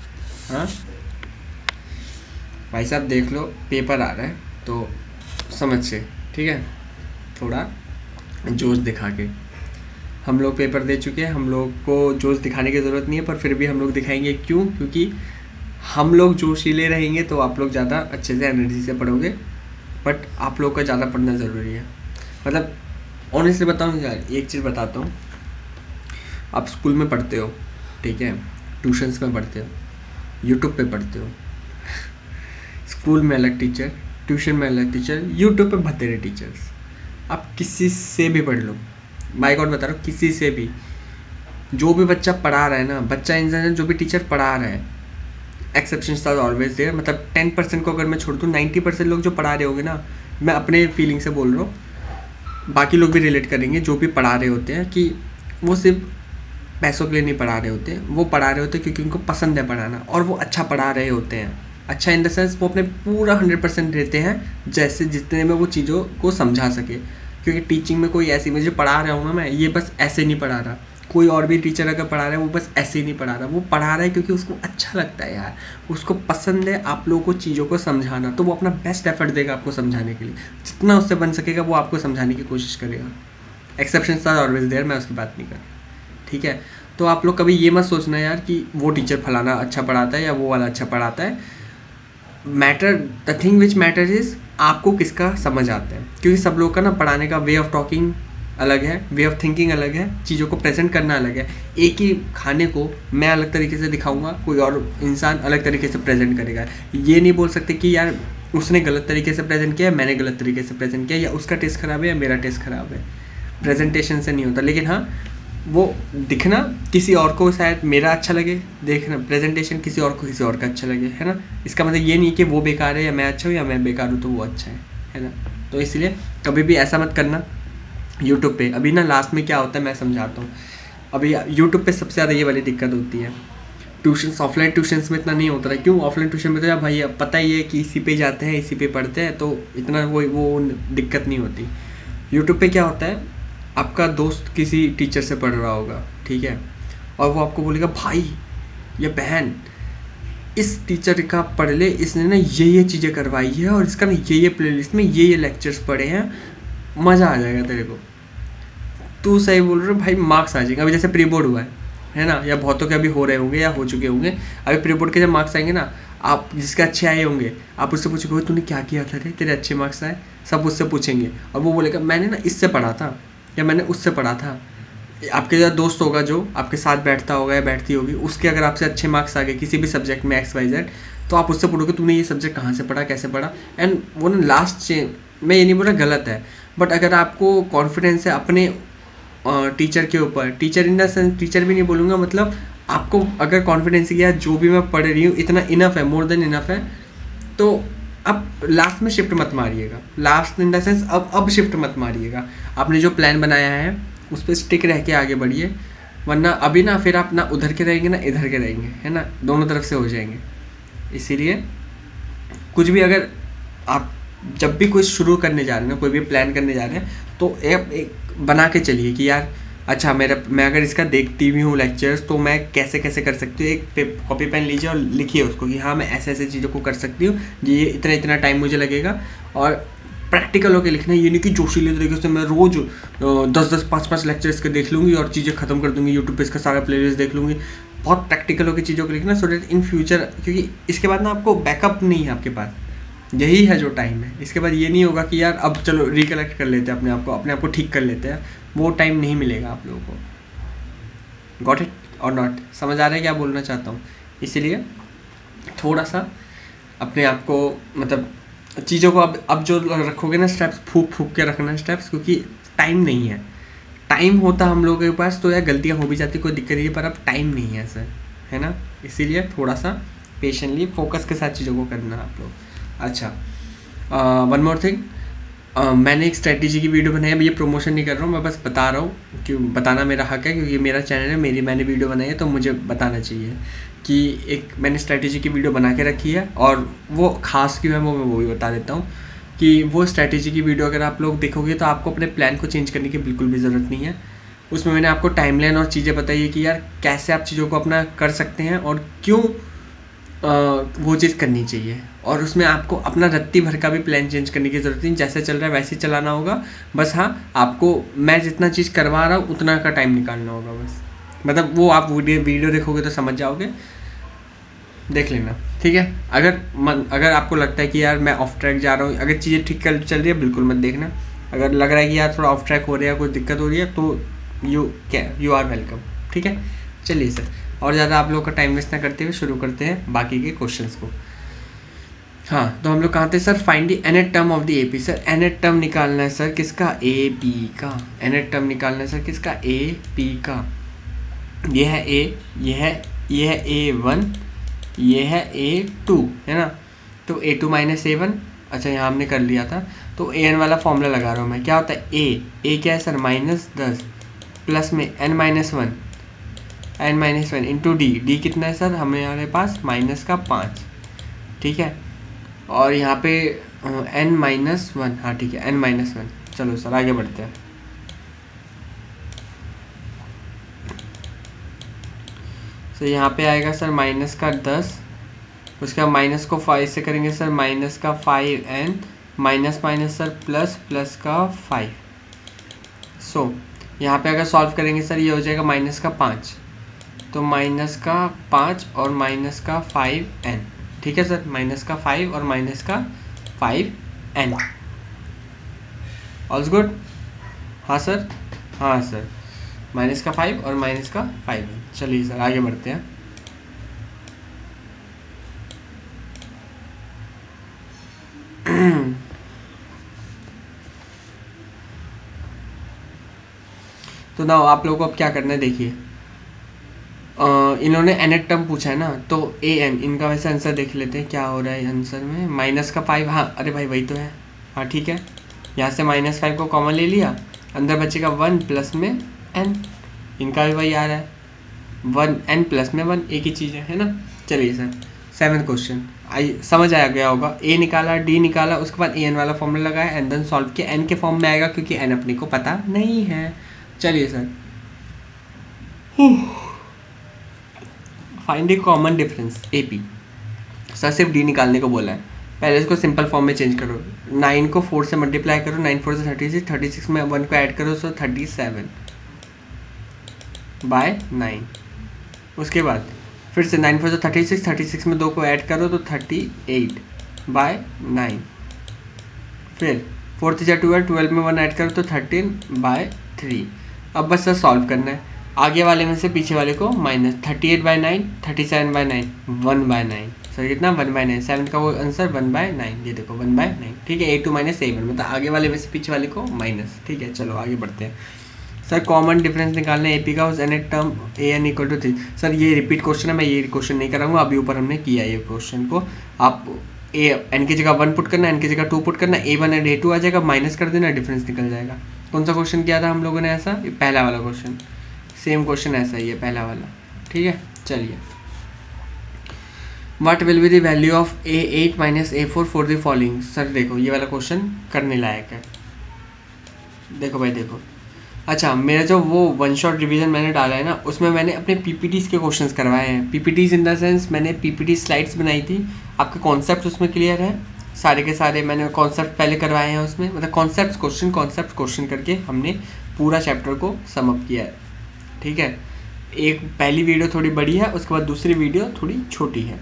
हाँ भाई साहब देख लो, पेपर आ रहा है तो समझ से, ठीक है? थोड़ा जोश दिखा के। हम लोग पेपर दे चुके हैं, हम लोग को जोश दिखाने की ज़रूरत नहीं है, पर फिर भी हम लोग दिखाएंगे। क्यों? क्योंकि हम लोग जोशीले रहेंगे तो आप लोग ज़्यादा अच्छे से एनर्जी से पढ़ोगे, बट आप लोग का ज़्यादा पढ़ना ज़रूरी है। मतलब ऑनेस्टली बताऊँ यार, एक चीज़ बताता हूँ, आप स्कूल में पढ़ते हो, ठीक है, ट्यूशन्स में पढ़ते हो, यूट्यूब पे पढ़ते हो, स्कूल में अलग टीचर, ट्यूशन में अलग टीचर, यूट्यूब पे बतेरे टीचर्स। आप किसी से भी पढ़ लो, माय गॉड बता रहा हूँ, किसी से भी, जो भी बच्चा पढ़ा रहा है ना, बच्चा इंसान जो भी टीचर पढ़ा रहा है, एक्सेप्शंस आर ऑलवेज देयर। मतलब 10% को अगर मैं छोड़ दूँ, 90% लोग जो पढ़ा रहे होंगे ना, मैं अपने फीलिंग से बोल रहा हूँ, बाकी लोग भी रिलेट करेंगे, जो भी पढ़ा रहे होते हैं कि वो सिर्फ पैसों के लिए नहीं पढ़ा रहे होते, वो पढ़ा रहे होते हैं क्योंकि उनको पसंद है पढ़ाना, और वो अच्छा पढ़ा रहे होते हैं। अच्छा इन द सेंस वो अपने पूरा 100% देते हैं, जैसे जितने में वो चीज़ों को समझा सके। क्योंकि टीचिंग में कोई ऐसी, मुझे पढ़ा रहा हूँ ना मैं, ये बस ऐसे नहीं पढ़ा रहा। कोई और भी टीचर अगर पढ़ा रहा है, वो बस ऐसे ही नहीं पढ़ा रहा, वो पढ़ा रहा है क्योंकि उसको अच्छा लगता है यार, उसको पसंद है आप लोगों को चीज़ों को समझाना, तो वो अपना बेस्ट एफर्ट देगा आपको समझाने के लिए, जितना उससे बन सकेगा वो आपको समझाने की कोशिश करेगा। एक्सेप्शंस आर ऑलवेज देयर, मैं उसकी बात नहीं कर रहा, ठीक है? तो आप लोग कभी ये मत सोचना यार कि वो टीचर फलाना अच्छा पढ़ाता है या वो वाला अच्छा पढ़ाता है। Matter, the thing which matter is आपको किसका समझ आता है, क्योंकि सब लोग का ना पढ़ाने का वे ऑफ टॉकिंग अलग है, वे ऑफ थिंकिंग अलग है, चीज़ों को प्रेजेंट करना अलग है। एक ही खाने को मैं अलग तरीके से दिखाऊंगा, कोई और इंसान अलग तरीके से प्रेजेंट करेगा। ये नहीं बोल सकते कि यार उसने गलत तरीके से प्रेजेंट किया है, मैंने गलत तरीके से प्रेजेंट किया, या उसका टेस्ट ख़राब है या मेरा टेस्ट ख़राब है। प्रेजेंटेशन से नहीं होता, लेकिन हाँ वो दिखना किसी और को शायद मेरा अच्छा लगे, देखना प्रेजेंटेशन किसी और को किसी और का अच्छा लगे, है ना। इसका मतलब ये नहीं कि वो बेकार है या मैं अच्छा हूँ या मैं बेकार हूँ तो वो अच्छा है ना। तो इसलिए कभी भी ऐसा मत करना यूट्यूब पे। अभी ना लास्ट में क्या होता है मैं समझाता हूँ। अभी यूट्यूब पे सबसे ज़्यादा ये वाली दिक्कत होती है। ट्यूशन, ऑफलाइन ट्यूशन्स में इतना नहीं होता है। क्यों? ऑफलाइन ट्यूशन में तो यार भाई अब पता ही है कि इसी पे जाते हैं, इसी पे पढ़ते हैं, तो इतना वो दिक्कत नहीं होती। यूट्यूब पे क्या होता है, आपका दोस्त किसी टीचर से पढ़ रहा होगा, ठीक है, और वो आपको बोलेगा भाई या बहन इस टीचर का पढ़ ले, इसने ना ये चीज़ें करवाई है और इसका ना ये प्लेलिस्ट में ये लेक्चर्स पढ़े हैं, मज़ा आ जाएगा तेरे को। तू सही बोल रहे हो भाई, मार्क्स आ जाएंगे। अभी जैसे प्री बोर्ड हुआ है ना, या बहुतों के अभी हो रहे होंगे या हो चुके होंगे। अभी प्री बोर्ड के जब मार्क्स आएंगे ना, आप जिसके अच्छे आए होंगे आप उससे पूछोगे भाई तूने क्या किया था रे, तेरे अच्छे मार्क्स आए, सब उससे पूछेंगे और वो बोलेगा मैंने ना इससे पढ़ा था या मैंने उससे पढ़ा था। आपके जो दोस्त होगा जो आपके साथ बैठता होगा या बैठती होगी, उसके अगर आपसे अच्छे मार्क्स आ गए किसी भी सब्जेक्ट में XYZ, तो आप उससे पूछोगे तूने ये सब्जेक्ट कहाँ से पढ़ा, कैसे पढ़ा। एंड वो ना लास्ट मैं ये नहीं बोल रहा गलत है, बट अगर आपको कॉन्फिडेंस है अपने टीचर के ऊपर, teacher in the sense teacher भी नहीं बोलूँगा, मतलब आपको अगर कॉन्फिडेंस किया जो भी मैं पढ़ रही हूँ इतना इनफ है, मोर देन इनफ है, तो अब लास्ट में शिफ्ट मत मारिएगा। लास्ट इन द सेंस अब शिफ्ट मत मारिएगा। आपने जो प्लान बनाया है उस पर स्टिक रह के आगे बढ़िए, वरना अभी ना फिर आप ना उधर के रहेंगे ना इधर के रहेंगे, है ना, दोनों तरफ से हो जाएंगे। इसीलिए कुछ भी अगर आप जब भी कुछ शुरू करने जा रहे हैं, कोई भी प्लान करने जा रहे हैं, तो एक बना के चलिए कि यार अच्छा मैं अगर इसका देखती भी हूँ लेक्चर्स तो मैं कैसे कैसे कर सकती हूँ। एक कॉपी पेन लीजिए और लिखिए उसको कि हाँ मैं ऐसे ऐसे चीज़ों को कर सकती हूँ, ये इतना इतना टाइम मुझे लगेगा। और प्रैक्टिकल होकर लिखना है, ये नहीं कि जोशीले तरीके से मैं रोज़ 10-10 5-5 लेक्चर्स के देख लूँगी और चीज़ें ख़त्म कर दूँगी, यूट्यूब पे इसका सारा प्लेलिस्ट देख लूँगी। बहुत प्रैक्टिकल होकर चीज़ों को लिखना, सो दैट इन फ्यूचर, क्योंकि इसके बाद ना आपको बैकअप नहीं है आपके पास, यही है जो टाइम है। इसके बाद ये नहीं होगा कि यार अब चलो रिकलेक्ट कर लेते हैं अपने आप को ठीक कर लेते हैं, वो टाइम नहीं मिलेगा आप लोगों को। गॉट इट और नॉट? समझ आ रहा है क्या बोलना चाहता हूँ? इसीलिए थोड़ा सा अपने आप को, मतलब चीज़ों को अब जो रखोगे ना स्टेप्स, फूक के रखना स्टेप्स, क्योंकि टाइम नहीं है। टाइम होता हम लोगों के पास तो यार गलतियाँ हो भी जाती, कोई दिक्कत नहीं है, पर अब टाइम नहीं है सर, है ना। इसीलिए थोड़ा सा पेशेंटली फोकस के साथ चीज़ों को करना आप लोग। अच्छा, वन मोर थिंग, मैंने एक स्ट्रेटजी की वीडियो बनाई है, ये प्रमोशन नहीं कर रहा हूँ, मैं बस बता रहा हूँ कि बताना मेरा हक है, क्योंकि मेरा चैनल है, मैंने वीडियो बनाई है तो मुझे बताना चाहिए कि एक मैंने स्ट्रेटजी की वीडियो बना के रखी है। और वो खास क्यों है वो भी बता देता हूँ कि वो स्ट्रेटजी की वीडियो अगर आप लोग देखोगे तो आपको अपने प्लान को चेंज करने की बिल्कुल भी ज़रूरत नहीं है। उसमें मैंने आपको टाइमलाइन और चीज़ें बताई है कि यार कैसे आप चीज़ों को अपना कर सकते हैं और क्यों वो चीज़ करनी चाहिए। और उसमें आपको अपना रत्ती भर का भी प्लान चेंज करने की ज़रूरत नहीं, जैसे चल रहा है वैसे ही चलाना होगा। बस हाँ, आपको मैं जितना चीज़ करवा रहा हूँ उतना का टाइम निकालना होगा बस। मतलब वो आप वीडियो देखोगे तो समझ जाओगे, देख लेना, ठीक है। अगर आपको लगता है कि यार मैं ऑफ ट्रैक जा रहा हूँ, अगर चीज़ें ठीक चल रही है बिल्कुल मत देखना। अगर लग रहा है कि यार थोड़ा ऑफ ट्रैक हो रहा है, कुछ दिक्कत हो रही है, तो यू आर वेलकम, ठीक है। चलिए सर, और ज़्यादा आप लोग का टाइम वेस्ट ना करते हुए शुरू करते हैं बाकी के क्वेश्चंस को। हाँ, तो हम लोग कहाँ थे sir? Find the nth term of the AP। Sir nth term निकालना है सर किसका? AP का। nth टर्म निकालना है सर किसका? AP का। ये है A, ये है A1, ये है A2, है ना। तो A2 माइनस A1, अच्छा यहाँ हमने कर लिया था, तो AN वाला फॉर्मूला लगा रहा हूँ मैं। क्या होता है A क्या है सर? -10 प्लस में n-1 इंटू डी कितना है सर हमारे पास? -5, ठीक है। और यहाँ पे n-1, हाँ ठीक है n-1। चलो सर आगे बढ़ते हैं। तो यहाँ पे आएगा सर -10, उसके बाद माइनस को 5 से करेंगे sir -5n, minus sir plus का 5। सो यहाँ पे अगर सॉल्व करेंगे सर ये हो जाएगा -5, तो -5 और -5n, ठीक है सर। -5 और -5n, ऑल्स गुड? हाँ सर, हाँ सर, -5 और -5n। चलिए सर आगे बढ़ते हैं। तो ना आप लोगों को अब क्या करना है देखिए, इन्होंने nth टर्म पूछा है ना, तो an इनका वैसे आंसर देख लेते हैं क्या हो रहा है आंसर में। माइनस का 5, हाँ अरे भाई वही तो है, हाँ ठीक है, यहाँ से -5 को कॉमन ले लिया, अंदर बचेगा 1 प्लस में n, इनका भी वही आ रहा है 1 n प्लस में 1, एक ही चीज़ है ना। चलिए सर 7th क्वेश्चन आई समझ आ गया होगा। a निकाला, d निकाला, उसके बाद an वाला फॉर्मूला लगाया एंड देन सॉल्व किया, n के फॉर्म में आएगा क्योंकि n अपने को पता नहीं है। चलिए sir find A common difference A P. Sir सिर्फ डी निकालने को बोला है, पहले इसको सिंपल फॉर्म में चेंज करो, 9 को 4 से मल्टीप्लाई करो, 9 4 से 36, 36 में 1 को ऐड करो, सो 37/9। उसके बाद फिर से 9 4 से 36, 36 में 2 को ऐड करो तो 38/9। फिर 4 3 12, 12 में 1 ऐड करो तो 13/3। अब बस सर सॉल्व करना है, आगे वाले में से पीछे वाले को माइनस, 38/9, 37/9, 1/9। सर कितना 1/9, 7 का वो आंसर 1/9, ये देखो 1/9, ठीक है। A2 - A1 मतलब आगे वाले में से पीछे वाले को माइनस, ठीक है। चलो आगे बढ़ते हैं। सर कॉमन डिफरेंस निकालना है AP का, उस nth टर्म an = 3। सर ये रिपीट क्वेश्चन है, मैं ये क्वेश्चन नहीं कराऊंगा, अभी ऊपर हमने किया ये क्वेश्चन को। आप n की जगह 1 पुट करना, n की जगह 2 पुट करना, A1 एंड A2 आ जाएगा, माइनस कर देना, डिफरेंस निकल जाएगा। कौन सा क्वेश्चन किया था हम लोगों ने ऐसा, ये पहला वाला क्वेश्चन, सेम क्वेश्चन ऐसा ही है पहला वाला, ठीक है। चलिए what will be the value of A8 - A4 for the following. Sir देखो ये वाला क्वेश्चन करने लायक है, देखो भाई देखो। अच्छा मेरा जो वो वन शॉट रिवीजन मैंने डाला है ना, उसमें मैंने अपने PPTs के क्वेश्चंस करवाए हैं। PPTs इन द सेंस मैंने PPT स्लाइड्स बनाई थी, आपके कॉन्सेप्ट उसमें क्लियर है सारे के सारे, मैंने कॉन्सेप्ट पहले करवाए हैं उसमें, मतलब कॉन्सेप्ट क्वेश्चन करके हमने पूरा चैप्टर को सम अप किया है, ठीक है। एक पहली वीडियो थोड़ी बड़ी है, उसके बाद दूसरी वीडियो थोड़ी छोटी है,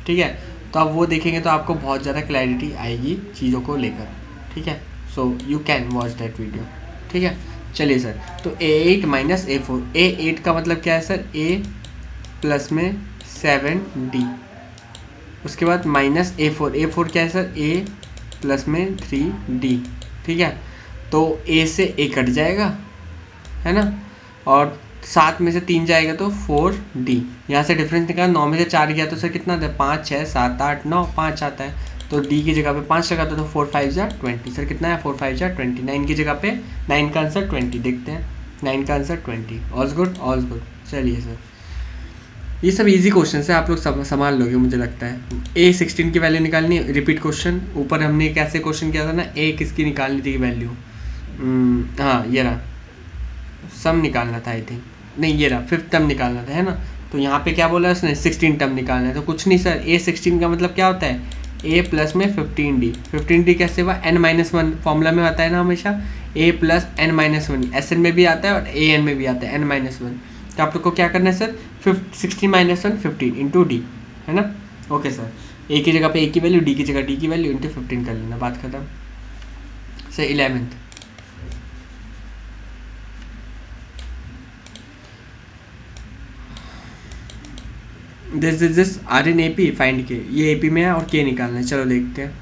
ठीक है। तो आप वो देखेंगे तो आपको बहुत ज़्यादा क्लैरिटी आएगी चीज़ों को लेकर, ठीक है। So you can watch that video, ठीक है। चलिए सर, तो A8 - A4, A8 का मतलब क्या है सर, A प्लस में 7D, उसके बाद माइनस A4 क्या है सर, A प्लस में 3D, ठीक है। तो A से A कट जाएगा, है ना, और 7 में से 3 जाएगा तो 4D। यहाँ से डिफरेंस निकाला, 9 में से 4 गया तो सर कितना आता है, 5 6 7 8 9, 5 आता है, तो D की जगह पे 5 लगाते तो 4 5 जा 20। सर कितना है, 4 5 जा 20। 9 की जगह पे 9 का आंसर 20, देखते हैं 9 का answer 20। All good, all good. चलिए सर ये सब इजी क्वेश्चन है, आप लोग संभाल लोगे मुझे लगता है। A16 की वैल्यू निकालनी, रिपीट क्वेश्चन। ऊपर हमने कैसे क्वेश्चन किया था ना, A किसकी निकालनी थी वैल्यू, हाँ ये रहा, सम निकालना था आई थिंक, नहीं ये रहा 5th टर्म निकालना था, है ना। तो यहाँ पे क्या बोला उसने, 16 टर्म निकालना है, तो कुछ नहीं सर, A16 का मतलब क्या होता है, A प्लस में 15D। 15D कैसे हुआ, n-1 फॉर्मूला में आता है ना हमेशा, A प्लस n-1, SN में भी आता है और AN में भी आता है n-1। तो आप लोग को क्या करना है सर, 16 - 1 15 इंटू D, है ना। ओके सर, A की जगह पे A की वैल्यू, D की जगह D की वैल्यू, इंटू 15 कर लेना, बात खत्म। Sir 11th, this are in AP, find K, ये AP में है और K निकालना है, चलो देखते हैं।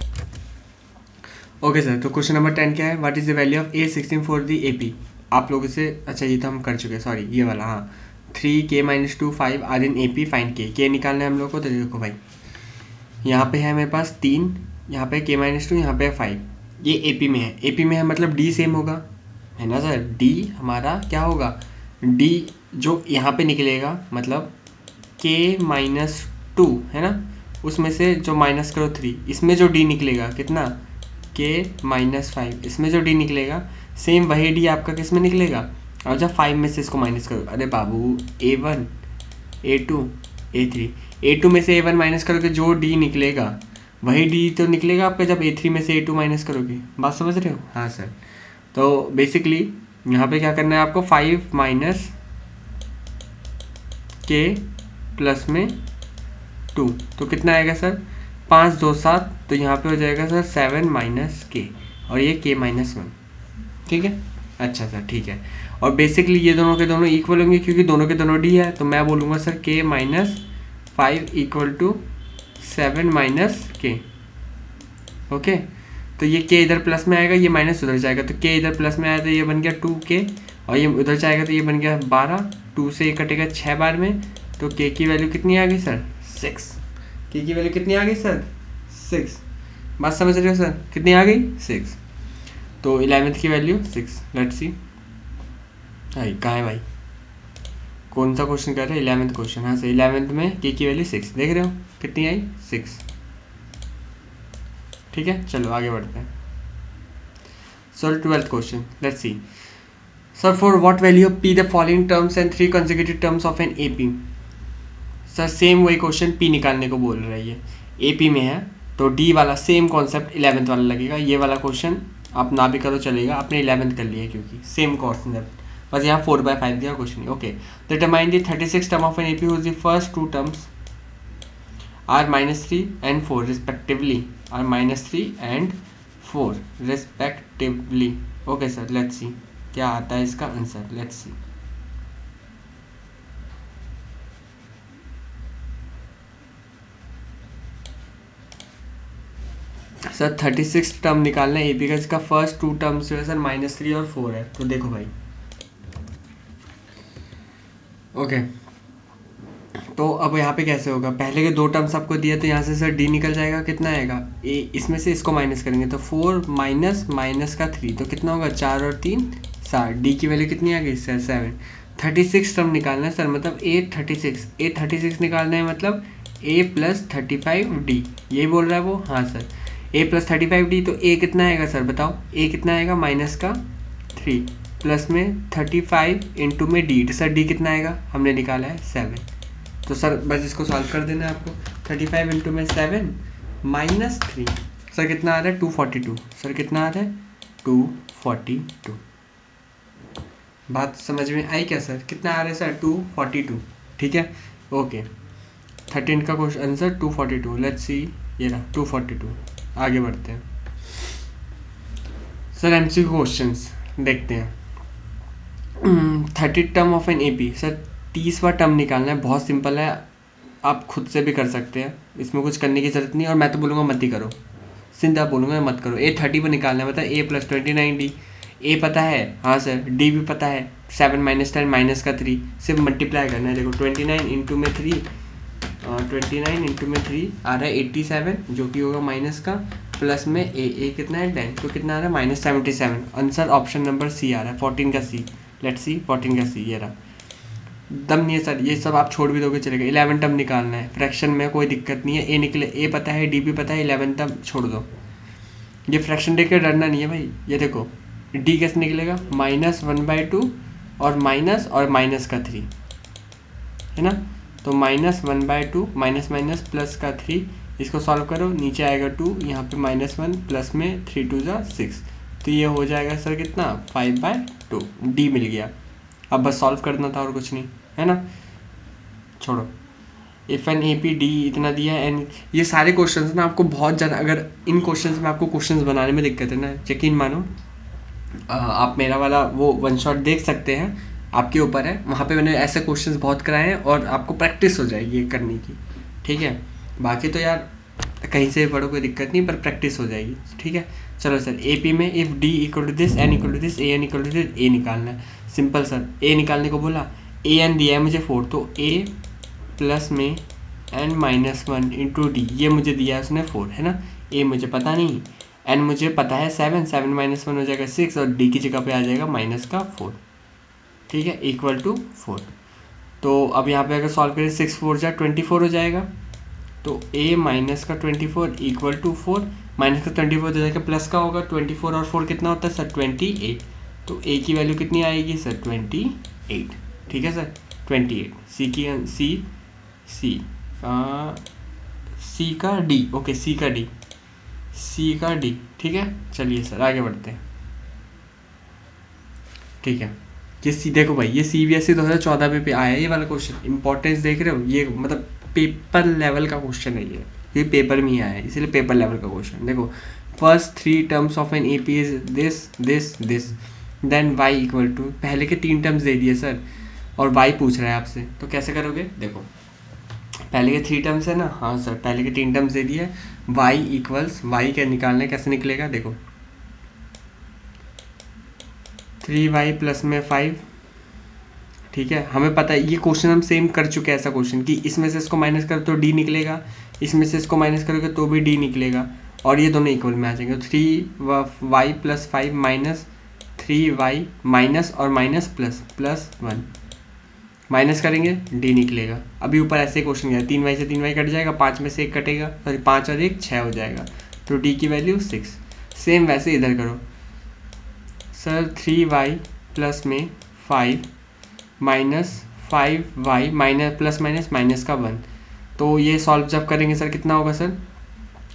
ओके सर, तो क्वेश्चन नंबर 10 क्या है, what is the value of A16 for the AP। आप लोगों से, अच्छा ये तो हम कर चुके हैं, सॉरी ये वाला, हाँ 3K - 2 5 are in AP, find K निकालना है हम लोग को। तो देखो भाई यहाँ पे है मेरे पास 3, यहाँ पे K - 2, यहाँ पे 5, ये AP में है, AP में है मतलब D सेम होगा, है ना सर। D हमारा क्या होगा, D जो यहाँ पे निकलेगा मतलब K - 2, है ना, उसमें से जो माइनस करो 3, इसमें जो D निकलेगा कितना, K - 5, इसमें जो D निकलेगा सेम वही D आपका किस में निकलेगा, और जब 5 में से इसको माइनस करो, अरे बाबू A1 A2 A3, A2 में से A1 माइनस करोगे जो D निकलेगा वही D तो निकलेगा आपका जब A3 में से A2 माइनस करोगे, बात समझ रहे हो। हाँ सर, तो बेसिकली यहाँ पे क्या करना है आपको, 5 माइनस K प्लस में 2, तो कितना आएगा सर, 5 2 7, तो यहाँ पे हो जाएगा सर 7 माइनस K, और ये K - 1, ठीक है। अच्छा सर ठीक है, और बेसिकली ये दोनों के दोनों इक्वल होंगे क्योंकि दोनों के दोनों D है, तो मैं बोलूँगा sir K - 5 = 7 minus K। Okay, तो ये K इधर प्लस में आएगा, ये माइनस उधर जाएगा, तो K इधर प्लस में आया तो ये बन गया 2K और ये उधर जाएगा तो ये बन गया 12, 2 से ये कटेगा 6 बार में, तो के की वैल्यू कितनी आ गई सर 6। के की वैल्यू कितनी आ गई सर 6। बात समझ रहे हो सर, कितनी आ गई 6। तो 11th की वैल्यू 6। लेट्स सी भाई कहाँ है भाई, कौन सा क्वेश्चन कर रहे हैं 11th क्वेश्चन। हाँ सर 11th में के की वैल्यू 6 देख रहे हो कितनी आई 6। ठीक है चलो आगे बढ़ते हैं। Sir 12th question let's see sir for what value of P the following terms and 3 consecutive terms of an AP. Sir same वही क्वेश्चन पी निकालने को बोल रही है, एपी में है तो डी वाला सेम कॉन्सेप्ट 11th वाला लगेगा। ये वाला क्वेश्चन आप ना भी करो चलेगा, आपने 11th कर लिया है क्योंकि सेम कॉन्सेप्ट, बस यहाँ 4/5 दिया कुछ नहीं। Okay determine the 36 term of an AP whose the first 2 terms are -3 and 4 respectively, are -3 and 4 respectively. Okay sir let's see क्या आता है इसका answer, let's see. Sir 36 term निकालना है एपी का, इसका फर्स्ट 2 टर्म्स जो है सर -3 और 4 है। तो देखो भाई ओके तो अब यहाँ पे कैसे होगा, पहले के 2 टर्म्स आपको दिया तो यहाँ से सर डी निकल जाएगा, कितना आएगा ए, इसमें से इसको माइनस करेंगे तो 4 माइनस माइनस का 3 तो कितना होगा 4 और 3 7। डी की वैल्यू कितनी आ गई सर 7। 36 टर्म निकालना है सर, मतलब ए 36 निकालना है, मतलब ए प्लस 35 डी, यही बोल रहा है वो। हाँ सर ए प्लस 35 डी, तो ए कितना आएगा सर बताओ, ए कितना आएगा माइनस का 3 प्लस में 35 इंटू में डी, तो सर डी कितना आएगा हमने निकाला है 7। तो सर बस इसको सॉल्व कर देना है आपको, 35 इंटू में 7 माइनस 3 सर कितना आ रहा है 242। सर कितना आ रहा है 242। बात समझ में आई क्या सर, कितना आ रहा है सर 242। ठीक है ओके 13 का क्वेश्चन आंसर 242। लेट्स सी ये रहा 242। आगे बढ़ते हैं सर एमसीक्यू क्वेश्चंस देखते हैं। 30 term of an AP, sir 30वां टर्म निकालना है, बहुत सिंपल है, आप खुद से भी कर सकते हैं, इसमें कुछ करने की जरूरत नहीं है, और मैं तो बोलूँगा मत ही करो, सीधा बोलूँगा मत करो। ए 30 पर निकालना है, मतलब ए प्लस 29 डी, ए पता है हाँ सर, डी भी पता है 7 माइनस 10 माइनस का 3, सिर्फ मल्टीप्लाई करना है। देखो 29 इंटू में 3 29 इंटू में 3 आ रहा है 87 जो कि होगा माइनस का, प्लस में ए कितना है 10 तो कितना आ रहा है -77। आंसर ऑप्शन नंबर सी आ रहा है 14 का सी। लेट्स सी 14 का सी ये रहा। दम नहीं है सर, ये सब आप छोड़ भी दोगे चलेगा। 11 टर्म निकालना है, फ्रैक्शन में कोई दिक्कत नहीं है, ए निकले, ए पता है डी भी पता है, 11 टर्म छोड़ दो। ये फ्रैक्शन देख के डरना नहीं है भाई। ये देखो डी कैसे निकलेगा -1/2 और माइनस का 3 है ना, तो -1/2 माइनस माइनस प्लस का 3, इसको सॉल्व करो नीचे आएगा 2, यहाँ पे -1 प्लस में 3 2 ज़ा 6, तो ये हो जाएगा सर कितना 5/2। डी मिल गया, अब बस सॉल्व करना था और कुछ नहीं है ना, छोड़ो। If an A P D इतना दिया है एन, ये सारे क्वेश्चंस ना आपको बहुत ज़्यादा, अगर इन क्वेश्चंस में आपको क्वेश्चंस बनाने में दिक्कत है ना, यकीन मानो आप मेरा वाला वो 1 शॉट देख सकते हैं, आपके ऊपर है, वहाँ पे मैंने ऐसे क्वेश्चंस बहुत कराए हैं और आपको प्रैक्टिस हो जाएगी ये करने की। ठीक है बाकी तो यार कहीं से पढ़ो कोई दिक्कत नहीं, पर प्रैक्टिस हो जाएगी। ठीक है चलो सर ए पी में if D equal to this n equal to this a n equal to this, a निकालना है। सिंपल सर, ए निकालने को बोला, ए एन दिया है मुझे 4, तो ए प्लस में n-1 इंटू डी, ये मुझे दिया है उसने 4 है ना, ए मुझे पता नहीं, एन मुझे पता है 7 -1 हो जाएगा 6 और डी की जगह पे आ जाएगा माइनस का 4। ठीक है इक्वल टू 4। तो अब यहाँ पे अगर सॉल्व करें 6 4 जा 24 हो जाएगा, तो a माइनस का 24 इक्वल टू 4, माइनस का 24 हो जाएगा प्लस का होगा 24 और 4 कितना होता है सर 28, तो a की वैल्यू कितनी आएगी सर 28। ठीक है सर 28। सी का डी, ओके सी का डी। ठीक है चलिए सर आगे बढ़ते हैं। ठीक है ये सी देखो भाई, ये CBSE 2014 पे आया है ये वाला क्वेश्चन, इंपॉर्टेंस देख रहे हो, ये मतलब पेपर लेवल का क्वेश्चन है ये पेपर में ही आया है, इसलिए पेपर लेवल का क्वेश्चन। देखो first 3 terms of an AP is this then y equal to, पहले के 3 टर्म्स दे दिए सर और y पूछ रहा है आपसे, तो कैसे करोगे। देखो पहले के 3 टर्म्स है ना, हाँ सर पहले के 3 टर्म्स दे दिए, y इक्वल्स, y क्या निकालना है, कैसे निकलेगा देखो 3y प्लस में 5, ठीक है। हमें पता है ये क्वेश्चन हम सेम कर चुके हैं, ऐसा क्वेश्चन कि इसमें से इसको माइनस करो तो d निकलेगा, इसमें से इसको माइनस करोगे तो भी d निकलेगा, और ये दोनों इक्वल में आ जाएंगे। तो 3y plus 5 minus 3y minus और माइनस प्लस प्लस 1, माइनस करेंगे d निकलेगा। अभी ऊपर ऐसे क्वेश्चन गया, 3y से 3y कट जाएगा, 5 में से 1 कटेगा, सॉरी 5 और 1 6 हो जाएगा, तो d की वैल्यू 6। सेम वैसे इधर करो सर, 3y प्लस में 5 minus 5y minus plus minus minus का 1, तो ये सॉल्व जब करेंगे सर कितना होगा सर,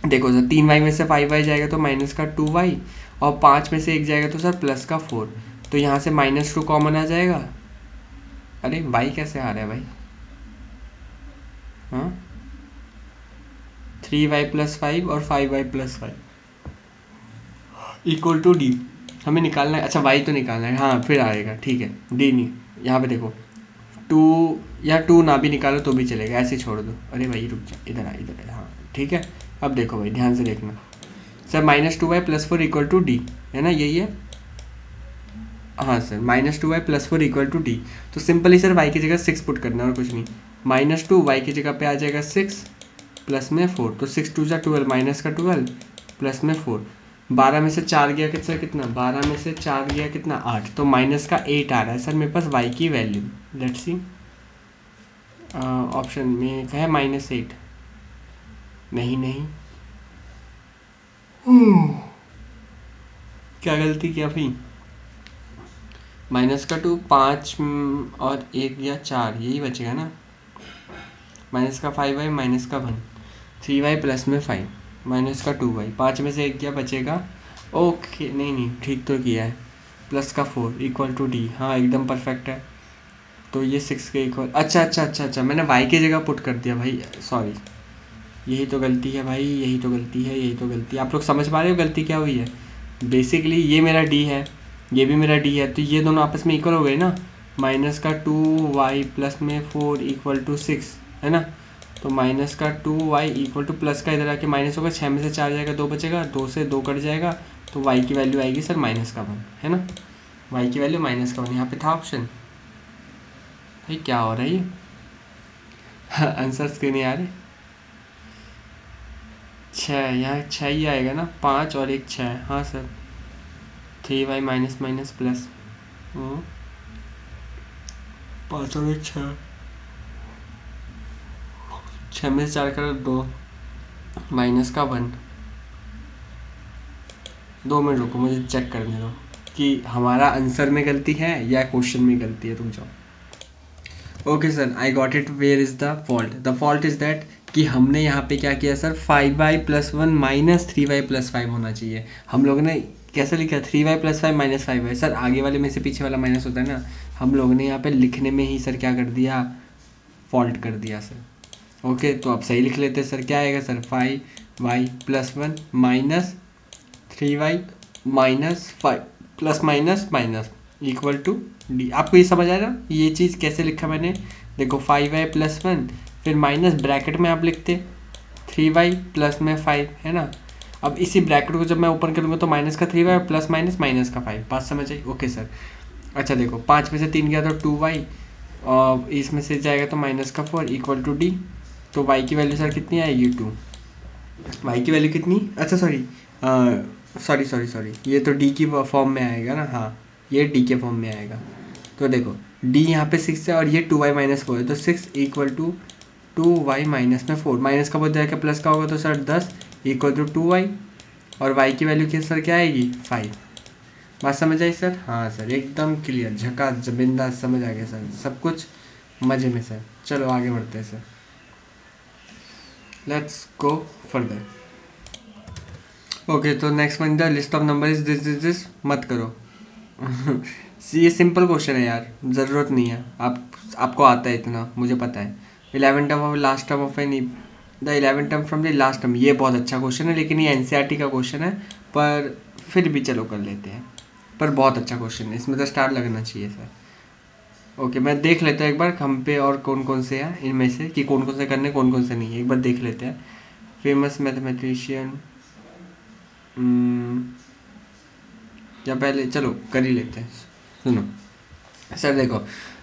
देखो सर 3y में से 5y जाएगा तो माइनस का 2y, और 5 में से 1 जाएगा तो सर प्लस का 4, तो यहाँ से -2 कॉमन आ जाएगा। अरे y कैसे आ रहा है भाई, हाँ 3y प्लस 5 और 5y plus 5 equal to d, हमें निकालना है, अच्छा y तो निकालना है, हाँ फिर आएगा, ठीक है d नहीं, यहाँ पे देखो 2 या 2 ना भी निकालो तो भी चलेगा, ऐसे छोड़ दो। अरे भाई रुक जा, इधर आ इधर, हाँ ठीक है। अब देखो भाई ध्यान से देखना sir, -2y plus 4 equal to D, है ना, यही है, हाँ sir -2y plus 4 equal to D. तो सिंपली सर y की जगह 6 पुट करना है और कुछ नहीं, -2 y की जगह पे आ जाएगा 6 प्लस में 4, तो 6 2 जा 12 माइनस का 12 प्लस में 4, 12 में से 4 गया कितना 12 में से 4 गया कितना 8, तो माइनस का 8 आ रहा है सर मेरे पास y की वैल्यू। लेट्स सी ऑप्शन में क्या है, -8, नहीं क्या गलती किया भाई, माइनस का 2 5 और 1 या 4 यही बचेगा ना, माइनस का 5y माइनस का 1, 3y प्लस में 5 माइनस का 2y, 5 में से 1 क्या बचेगा, ओके नहीं ठीक तो किया है, प्लस का 4 इक्वल टू डी, हाँ एकदम परफेक्ट है। तो ये 6 के इक्वल, अच्छा मैंने y की जगह पुट कर दिया भाई, सॉरी यही तो गलती है भाई, यही तो गलती है। आप लोग समझ पा रहे हो गलती क्या हुई है, बेसिकली ये मेरा d है, ये भी मेरा d है, तो ये दोनों आपस में इक्वल हो गए ना, माइनस का 2y प्लस में 4 इक्वल टू 6, है ना, तो माइनस का 2y इक्वल टू प्लस का इधर आके माइनस होगा, 6 में से 4 जाएगा 2 बचेगा, 2 से 2 कट जाएगा, तो y की वैल्यू आएगी सर -1, है ना, y की वैल्यू -1, यहाँ पे था ऑप्शन। भाई क्या हो रहा है ये, आंसर स्क्रीन आ रहे, 6 यहाँ 6 ही आएगा ना, 5 और 1 6, हाँ sir 3y minus minus plus 5 और 1 6 में से 4 कर 2 माइनस का 1, 2 मिनट रुको मुझे चेक करने दो कि हमारा आंसर में गलती है या क्वेश्चन में गलती है, रुक जाओ। Okay sir I got it, where is the fault is that कि हमने यहाँ पे क्या किया sir, 5y plus 1 minus 3y plus 5 होना चाहिए, हम लोगों ने कैसे लिखा 3y plus 5 minus 5y, sir आगे वाले में से पीछे वाला माइनस होता है ना, हम लोगों ने यहाँ पे लिखने में ही सर क्या कर दिया, फॉल्ट कर दिया सर। ओके तो अब सही लिख लेते हैं सर, क्या आएगा sir 5y plus 1 minus 3y minus 5 plus minus minus equal to D. आपको ये समझ आ रहा है ये चीज़ कैसे लिखा मैंने, देखो 5y प्लस 1 फिर माइनस ब्रैकेट में आप लिखते 3y प्लस में 5, है ना, अब इसी ब्रैकेट को जब मैं ओपन करूँगा तो माइनस का 3y प्लस माइनस माइनस का 5, बात समझ आई, ओके सर। अच्छा देखो 5 में से 3 गया तो 2y, और इसमें से जाएगा तो माइनस का 4 इक्वल टू डी, तो y की वैल्यू सर कितनी आएगी 2, y की वैल्यू कितनी, अच्छा सॉरी ये तो d की फॉर्म में आएगा ना, हाँ ये d के फॉर्म में आएगा, तो देखो d यहाँ पे 6 है और ये 2y माइनस 4 है, तो 6 इक्वल टू 2y माइनस में 4, माइनस का बहुत जाएगा प्लस का होगा तो सर 10 इक्वल टू 2y, और y की वैल्यू क्या सर क्या आएगी 5, बात समझ आई सर, हाँ सर एकदम क्लियर झकास जबिंदा समझ आ गया सर, सब कुछ मज़े में सर। चलो आगे बढ़ते हैं sir, let's go further. Okay तो next one, the list of number is this मत करो ये सिंपल क्वेश्चन है यार, ज़रूरत नहीं है, आपको आता है इतना मुझे पता है। 11 term of last term of an the 11 term from the last term, ये बहुत अच्छा क्वेश्चन है, लेकिन ये एनसीईआरटी का क्वेश्चन है, पर फिर भी चलो कर लेते हैं, पर बहुत अच्छा क्वेश्चन है, इसमें तो स्टार लगना चाहिए सर। ओके मैं देख लेता हूँ एक बार हम पे और कौन कौन से हैं इनमें से, कि कौन कौन से करने कौन कौन से नहीं है, एक बार देख लेते हैं। फेमस मैथमेटिशियन, या पहले चलो कर ही लेते हैं, सुनो सर, देखो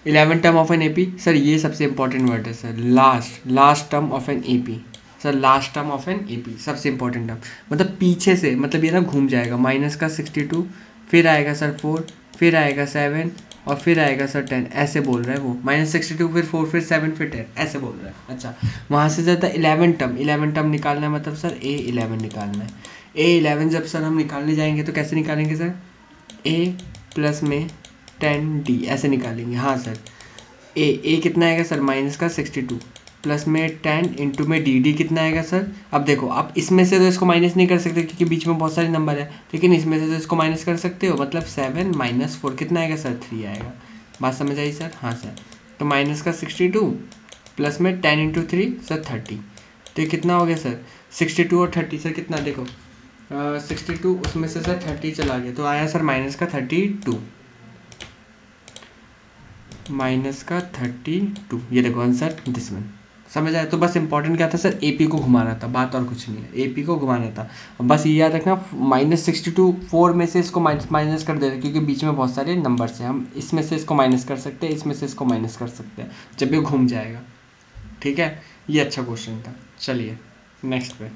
11 term of an AP, sir ये सबसे इंपॉर्टेंट वर्ड है sir, last term of an AP. Sir last term of an AP सबसे इंपॉर्टेंट टर्म, मतलब पीछे से, मतलब ये ना घूम जाएगा, माइनस का 62, फिर आएगा सर 4, फिर आएगा 7 और फिर आएगा सर 10, ऐसे बोल रहा है वो, -62 फिर 4 फिर 7 फिर 10, ऐसे बोल रहा है। अच्छा, वहाँ से ज़्यादा 11 टर्म निकालना है, मतलब सर A11 निकालना है। A11 जब सर हम निकालने जाएंगे तो कैसे निकालेंगे सर, A प्लस में 10D ऐसे निकालेंगे। हाँ सर, ए कितना आएगा सर, माइनस का 62 प्लस में 10 इंटू में डी कितना आएगा सर। अब देखो, आप इसमें से तो इसको माइनस नहीं कर सकते क्योंकि बीच में बहुत सारे नंबर है, लेकिन इसमें से तो इसको माइनस कर सकते हो, मतलब 7 माइनस 4 कितना आएगा सर, 3 आएगा। बात समझ आई सर? हाँ सर, तो माइनस का 62 प्लस में 10 इंटू 3 सर 30, तो ये कितना हो गया सर, 62 और 30 सर कितना, देखो 62 उसमें से सर 30 चला गया, तो आया सर माइनस का 32, माइनस का 32, ये देखो आंसर दिस वन। समझ आया? तो बस इंपॉर्टेंट क्या था सर, एपी को घुमाना था, बात और कुछ नहीं है, एपी को घुमाना था। बस ये याद रखना, -62 4 में से इसको माइनस कर देना, क्योंकि बीच में बहुत सारे नंबर्स हैं, हम इसमें से इसको माइनस कर सकते हैं, इसमें से इसको माइनस कर सकते हैं, जब ये घूम जाएगा। ठीक है, ये अच्छा क्वेश्चन था। चलिए नेक्स्ट पे।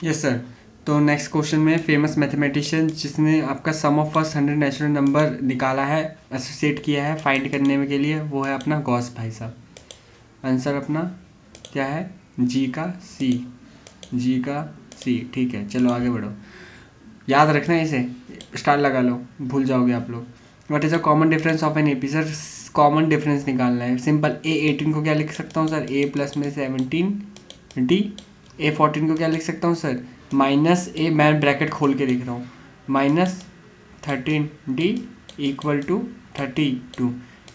यस सर, तो नेक्स्ट क्वेश्चन में फेमस मैथमेटिशियन जिसने आपका सम ऑफ फर्स्ट 100 नेचुरल नंबर निकाला है, एसोसिएट किया है फाइंड करने में के लिए, वो है अपना गॉस भाई साहब। आंसर अपना क्या है, जी का सी। ठीक है, चलो आगे बढ़ो, याद रखना इसे, स्टार लगा लो, भूल जाओगे आप लोग। What is a common difference of an AP, sir common difference निकालना है, सिंपल। A18 को क्या लिख सकता हूँ सर, A प्लस में 17D। A14 को क्या लिख सकता हूँ सर, माइनस ए, मैं ब्रैकेट खोल के लिख रहा हूँ, -13D इक्वल टू 32।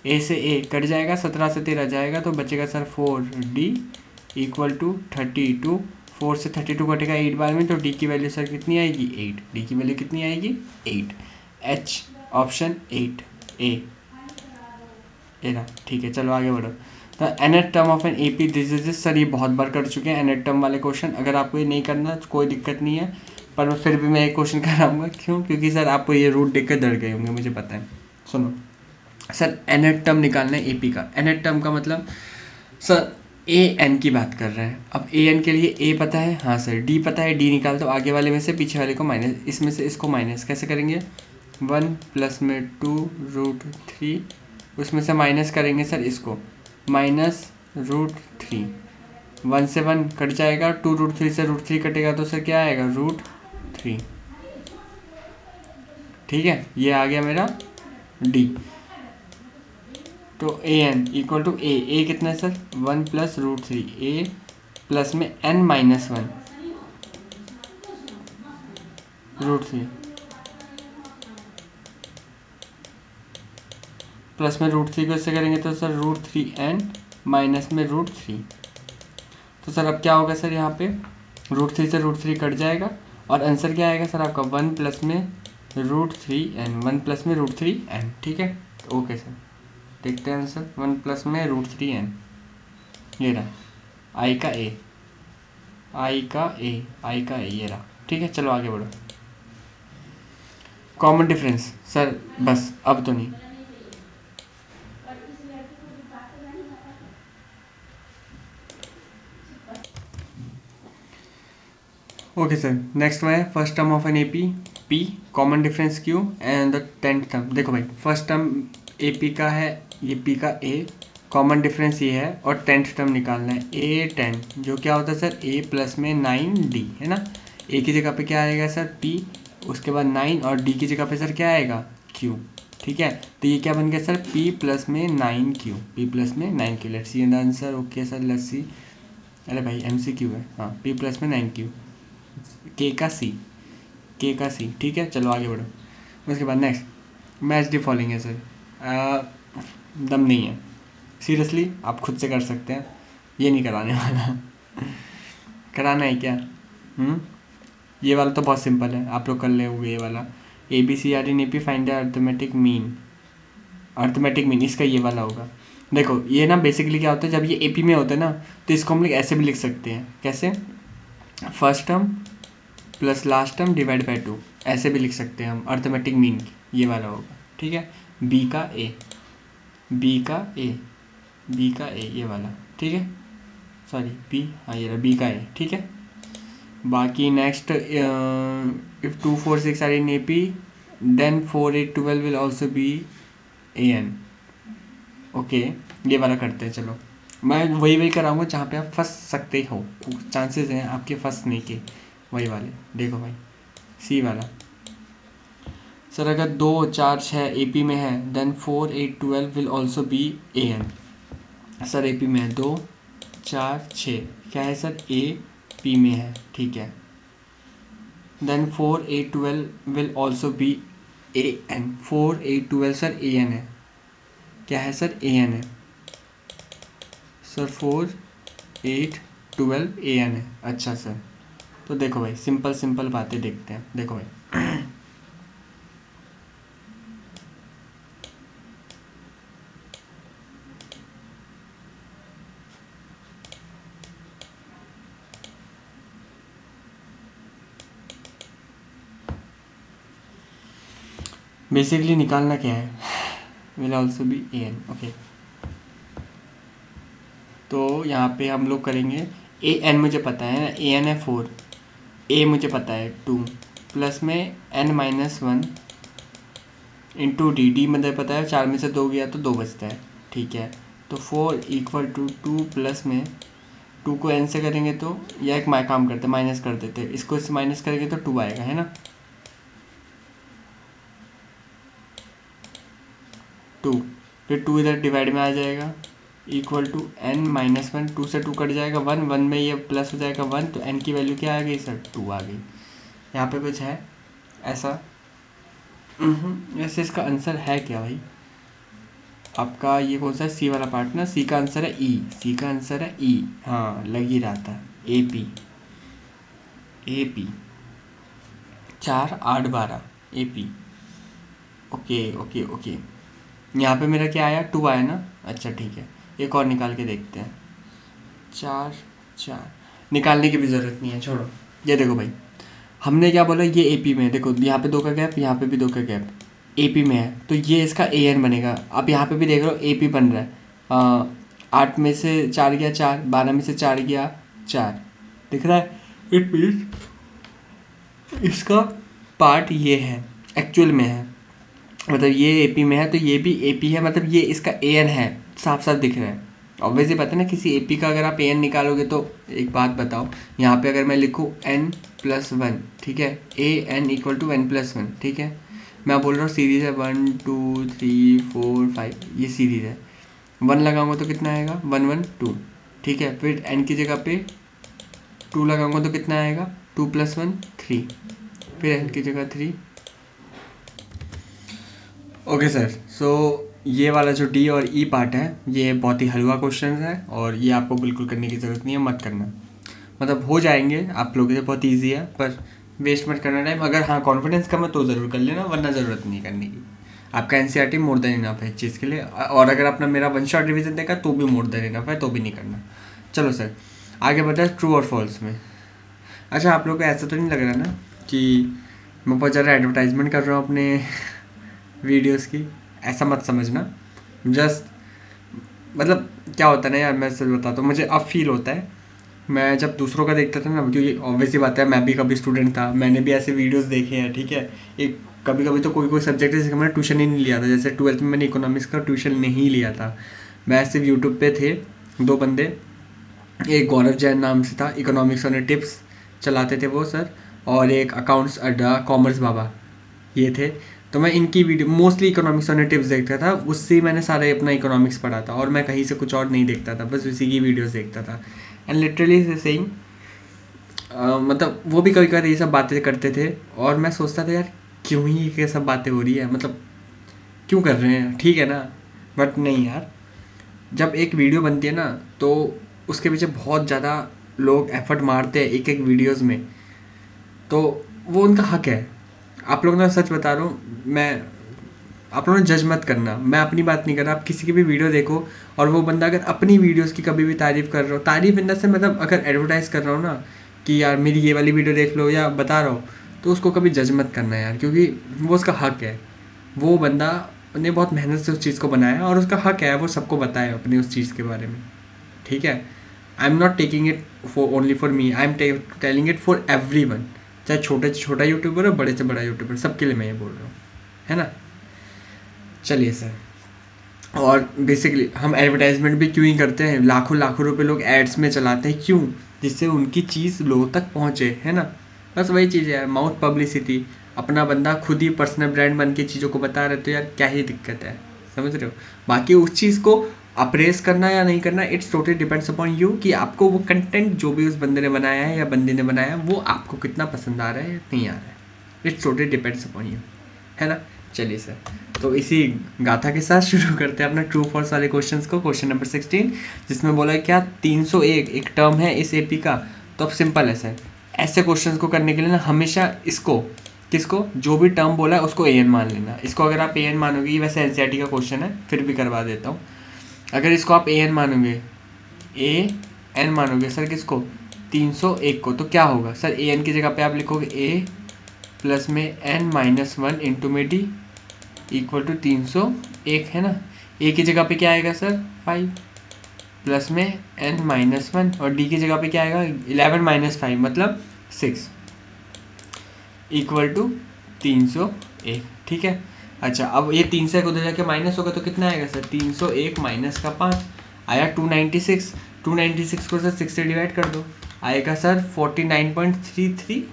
ए से ए कट जाएगा, 17 से 13 जाएगा, तो बचेगा सर 4D इक्वल टू 32। 4 से 32 कटेगा 8 बार में, तो डी की वैल्यू सर कितनी आएगी, 8। डी की वैल्यू कितनी आएगी, 8। एच ऑप्शन 8 ए रहा। ठीक है, चलो आगे बढ़ो। तो nth term of an AP this is, sir ये बहुत बार कर चुके हैं nth टर्म वाले क्वेश्चन, अगर आपको ये नहीं करना कोई दिक्कत नहीं है, पर फिर भी मैं एक क्वेश्चन कराऊंगा। क्यों? क्योंकि सर आपको ये रूट देख कर डर गए होंगे, मुझे पता है। सुनो सर, nth टर्म निकालना है एपी का। nth टर्म का मतलब सर ए एन की बात कर रहे हैं। अब ए एन के लिए ए पता है, हाँ सर, डी पता है, डी निकाल दो, आगे वाले में से पीछे वाले को माइनस, इसमें से इसको माइनस कैसे करेंगे, 1 प्लस में 2√3, उसमें से माइनस करेंगे सर इसको, -√3। 1 से 1 कट जाएगा, 2√3 से √3 कटेगा, तो सर क्या आएगा, √3। ठीक है, ये आ गया मेरा डी। तो ए एन इक्वल टू ए कितना है सर, 1 प्लस √3, ए प्लस में n माइनस 1 √3 प्लस में √3 को इससे करेंगे तो सर √3n माइनस में √3। तो सर अब क्या होगा सर, यहाँ पे √3 से √3 कट जाएगा, और आंसर क्या आएगा सर आपका, 1 प्लस में √3n, 1 प्लस में √3n। ठीक है, ओके सर, देखते हैं आंसर, 1 प्लस में √3n, ये रहा आई का ए, ये रहा। ठीक है, चलो आगे बढ़ो। कॉमन डिफरेंस सर, बस अब तो नहीं। ओके सर, नेक्स्ट में है first term of an AP P, common difference Q and the 10th term. देखो भाई, फर्स्ट टर्म एपी का है, ये पी का ए, कॉमन डिफरेंस ये है, और 10th टर्म निकालना है A10, जो क्या होता है सर, a प्लस में 9D है ना। ए की जगह पे क्या आएगा सर, p, उसके बाद 9, और d की जगह पे सर क्या आएगा, q। ठीक है, तो ये क्या बन गया सर, p प्लस में 9q, let's see the answer. Okay sir, let's सी, अरे भाई MCQ है, हाँ, p प्लस में 9q, के का सी। ठीक है, चलो आगे बढ़ो। उसके बाद नेक्स्ट, मैच द फॉलोइंग है सर, दम नहीं है, सीरियसली आप खुद से कर सकते हैं, ये नहीं कराने वाला। कराना है क्या? ये वाला तो बहुत सिंपल है, आप लोग कर ले हुए, ये वाला ABCD in AP find the arithmetic mean, इसका ये वाला होगा। देखो ये ना बेसिकली क्या होता है, जब ये AP में होता है ना, तो इसको हम लोग ऐसे भी लिख सकते हैं, कैसे, first term plus last term divide by 2, ऐसे भी लिख सकते हैं हम अर्थमेटिक मीन की। ये वाला होगा, ठीक है। बी का ए, बी का ए, बी का ए ये वाला, ठीक है। सॉरी बी, हाँ ये रहा बी का ए, ठीक है। बाकी next, if 2 4 6 are in A P then 4 8 12 will also be A N. Okay, ये वाला करते हैं। चलो मैं वही कराऊंगा जहाँ पे आप फंस सकते हो, चांसेस हैं आपके फंसने के, वही वाले। देखो भाई सी वाला, सर अगर 2 4 6 ए पी में है then 4 8 12 will also be A N. Sir A P में है 2 4 6, क्या है सर, ए पी में है, ठीक है। Then 4 8 12 will also be A N. 4 8 12 sir A N है, क्या है सर, ए एन है सर। 4 8 12 ए एन है, अच्छा सर। तो देखो भाई सिंपल सिंपल बातें देखते हैं। देखो भाई बेसिकली निकालना क्या है, will also be A N, okay. तो यहाँ पे हम लोग करेंगे, ए एन मुझे पता है ना, ए एन है 4, ए मुझे पता है 2, प्लस में N minus 1 into D, D मुझे पता है 4 में से 2 गया तो 2 बचता है, ठीक है। तो 4 इक्वल टू 2 प्लस में 2 को एन से करेंगे तो, या एक काम करते माइनस कर देते, इसको इससे माइनस करेंगे तो 2 आएगा, है ना। 2, फिर 2 इधर डिवाइड में आ जाएगा, इक्वल टू एन माइनस 1, 2 से 2 कट जाएगा 1, 1 में ये प्लस हो जाएगा 1, तो एन की वैल्यू क्या आ गई सर, 2 आ गई। यहाँ पे कुछ है ऐसा, वैसे इसका आंसर है क्या भाई आपका, ये कौन सा है, सी वाला पार्ट ना, सी का आंसर है ई, सी का आंसर है ई, हाँ लग ही रहा था, A P, A P 4 8 12 A P, okay okay okay. यहाँ पे मेरा क्या आया, 2 आया ना, अच्छा ठीक है। एक और निकाल के देखते हैं, 4 4 निकालने की भी ज़रूरत नहीं है, छोड़ो। ये देखो भाई हमने क्या बोला, ये ए पी में है, देखो यहाँ पे 2 का गैप, यहाँ पे भी 2 का गैप, ए पी में है तो ये इसका ए एन बनेगा। अब यहाँ पे भी देख लो ए पी बन रहा है, 8 में से 4 गया 4, 12 में से 4 गया 4, दिख रहा है। इट मीन्स इसका पार्ट ये है, एक्चुअल में है, मतलब ये ए पी में है तो ये भी ए पी है, मतलब ये इसका ए एन है, साफ साफ दिख रहा है। ऑब्वियसली पता है ना, किसी ए पी का अगर आप ए एन निकालोगे तो, एक बात बताओ, यहाँ पे अगर मैं लिखूँ एन प्लस 1, ठीक है, a n equal to n plus 1, ठीक है। मैं बोल रहा हूँ सीरीज़ है 1 2 3 4 5, ये सीरीज़ है, 1 लगाऊंगा तो कितना आएगा, 1 1 2, ठीक है। फिर एन की जगह पे 2 लगाऊंगा तो कितना आएगा, 2 प्लस 1 3, फिर एन की जगह 3। ओके सर, सो ये वाला जो डी और ई पार्ट है ये बहुत ही हलवा क्वेश्चन है, और ये आपको बिल्कुल करने की ज़रूरत नहीं है, मत करना। मतलब हो जाएंगे आप लोगों के, बहुत इजी है, पर वेस्ट मत करना टाइम। अगर हाँ कॉन्फिडेंस कम है तो ज़रूर कर लेना, वरना ज़रूरत नहीं करने की। आपका एनसीईआरटी मोर देन इनफ है इस चीज़ के लिए, और अगर आपने मेरा 1 शॉट रिविजन देखा तो भी मोर देन इनफ है, तो भी नहीं करना। चलो सर आगे बढ़ते हैं ट्रू और फॉल्स में। अच्छा आप लोग को ऐसा तो नहीं लग रहा ना कि मैं बहुत ज़्यादा एडवर्टाइजमेंट कर रहा हूँ अपने वीडियोस की, ऐसा मत समझना। जस्ट मतलब क्या होता है ना यार, मैं सच बताता हूँ, मुझे अब फील होता है, मैं जब दूसरों का देखता था ना, क्योंकि ऑब्वियसली बात है मैं भी कभी स्टूडेंट था, मैंने भी ऐसे वीडियोस देखे हैं, ठीक है। एक कभी कभी तो कोई कोई सब्जेक्ट जैसे मैंने ट्यूशन ही नहीं लिया था, जैसे 12th में मैंने इकोनॉमिक्स का ट्यूशन नहीं लिया था, मैं ऐसे यूट्यूब पे थे 2 बंदे, एक गौरव जैन नाम से था, इकोनॉमिक्स वाले टिप्स चलाते थे वो सर, और एक अकाउंट्स अड्डा कॉमर्स बाबा, ये थे। तो मैं इनकी वीडियो मोस्टली इकोनॉमिक्स वाले टिप्स देखता था, उससे मैंने सारे अपना इकोनॉमिक्स पढ़ा था, और मैं कहीं से कुछ और नहीं देखता था, बस उसी की वीडियोस देखता था। एंड लिटरली सेइंग मतलब वो भी कभी कभी ये सब बातें करते थे, और मैं सोचता था यार क्यों ही ये सब बातें हो रही है, मतलब क्यों कर रहे हैं, ठीक है ना। बट नहीं यार, जब एक वीडियो बनती है ना तो उसके पीछे बहुत ज़्यादा लोग एफर्ट मारते हैं एक एक वीडियोज़ में, तो वो उनका हक है। आप लोगों ने सच बता रहा हूँ मैं, आप लोगों ने जज मत करना, मैं अपनी बात नहीं कर रहा, आप किसी की भी वीडियो देखो, और वो बंदा अगर अपनी वीडियोस की कभी भी तारीफ़ कर रहा हो, तारीफ़ इन द से मतलब अगर एडवर्टाइज़ कर रहा हो ना कि यार मेरी ये वाली वीडियो देख लो या बता रहा हो, तो उसको कभी जज मत करना यार, क्योंकि वो उसका हक है। वो बंदा ने बहुत मेहनत से उस चीज़ को बनाया और उसका हक है वो सबको बताए अपनी उस चीज़ के बारे में, ठीक है। I am not taking it for only for me, I am telling it for every one, चाहे छोटे से छोटा यूट्यूबर हो, बड़े से बड़ा यूट्यूबर, सबके लिए मैं ये बोल रहा हूँ, है ना। चलिए सर, और बेसिकली हम एडवर्टाइजमेंट भी क्यों ही करते हैं, लाखों लाखों रुपए लोग एड्स में चलाते हैं, क्यों, जिससे उनकी चीज़ लोगों तक पहुँचे, है ना। बस वही चीज़ है यार, माउथ पब्लिसिटी, अपना बंदा खुद ही पर्सनल ब्रांड बन के चीज़ों को बता रहे तो यार क्या ही दिक्कत है, समझ रहे हो। बाकी उस चीज़ को अप्रेस करना या नहीं करना, it's totally depends upon you, कि आपको वो कंटेंट जो भी उस बंदे ने बनाया है या बंदे ने बनाया है वो आपको कितना पसंद आ रहा है या नहीं आ रहा है, it's totally depends upon you, है ना। चलिए सर, तो इसी गाथा के साथ शुरू करते हैं अपना ट्रू फॉल्स वाले क्वेश्चंस को। क्वेश्चन नंबर 16, जिसमें बोला है क्या 301 एक टर्म है इस एपी का। तो अब सिंपल है सर, ऐसे क्वेश्चंस को करने के लिए ना हमेशा इसको, किसको, जो भी टर्म बोला है उसको an मान लेना। इसको अगर आप an मानोगे, ये वैसे एनसीईआरटी का क्वेश्चन है फिर भी करवा देता हूँ, अगर इसको आप an मानोगे, an मानोगे सर किसको, 301 को, तो क्या होगा सर, an की जगह पे आप लिखोगे a प्लस में n-1 इंटू में d इक्वल टू 301, है ना। a की जगह पे क्या आएगा सर 5 प्लस में n-1 और d की जगह पे क्या आएगा 11 - 5 मतलब 6 इक्वल टू 301, ठीक है। अच्छा, अब ये 3 से उधर जाके माइनस होगा तो कितना आएगा सर, 301 माइनस का 5 आया 296, 296 को सर 6 से डिवाइड कर दो, आएगा सर 49.33।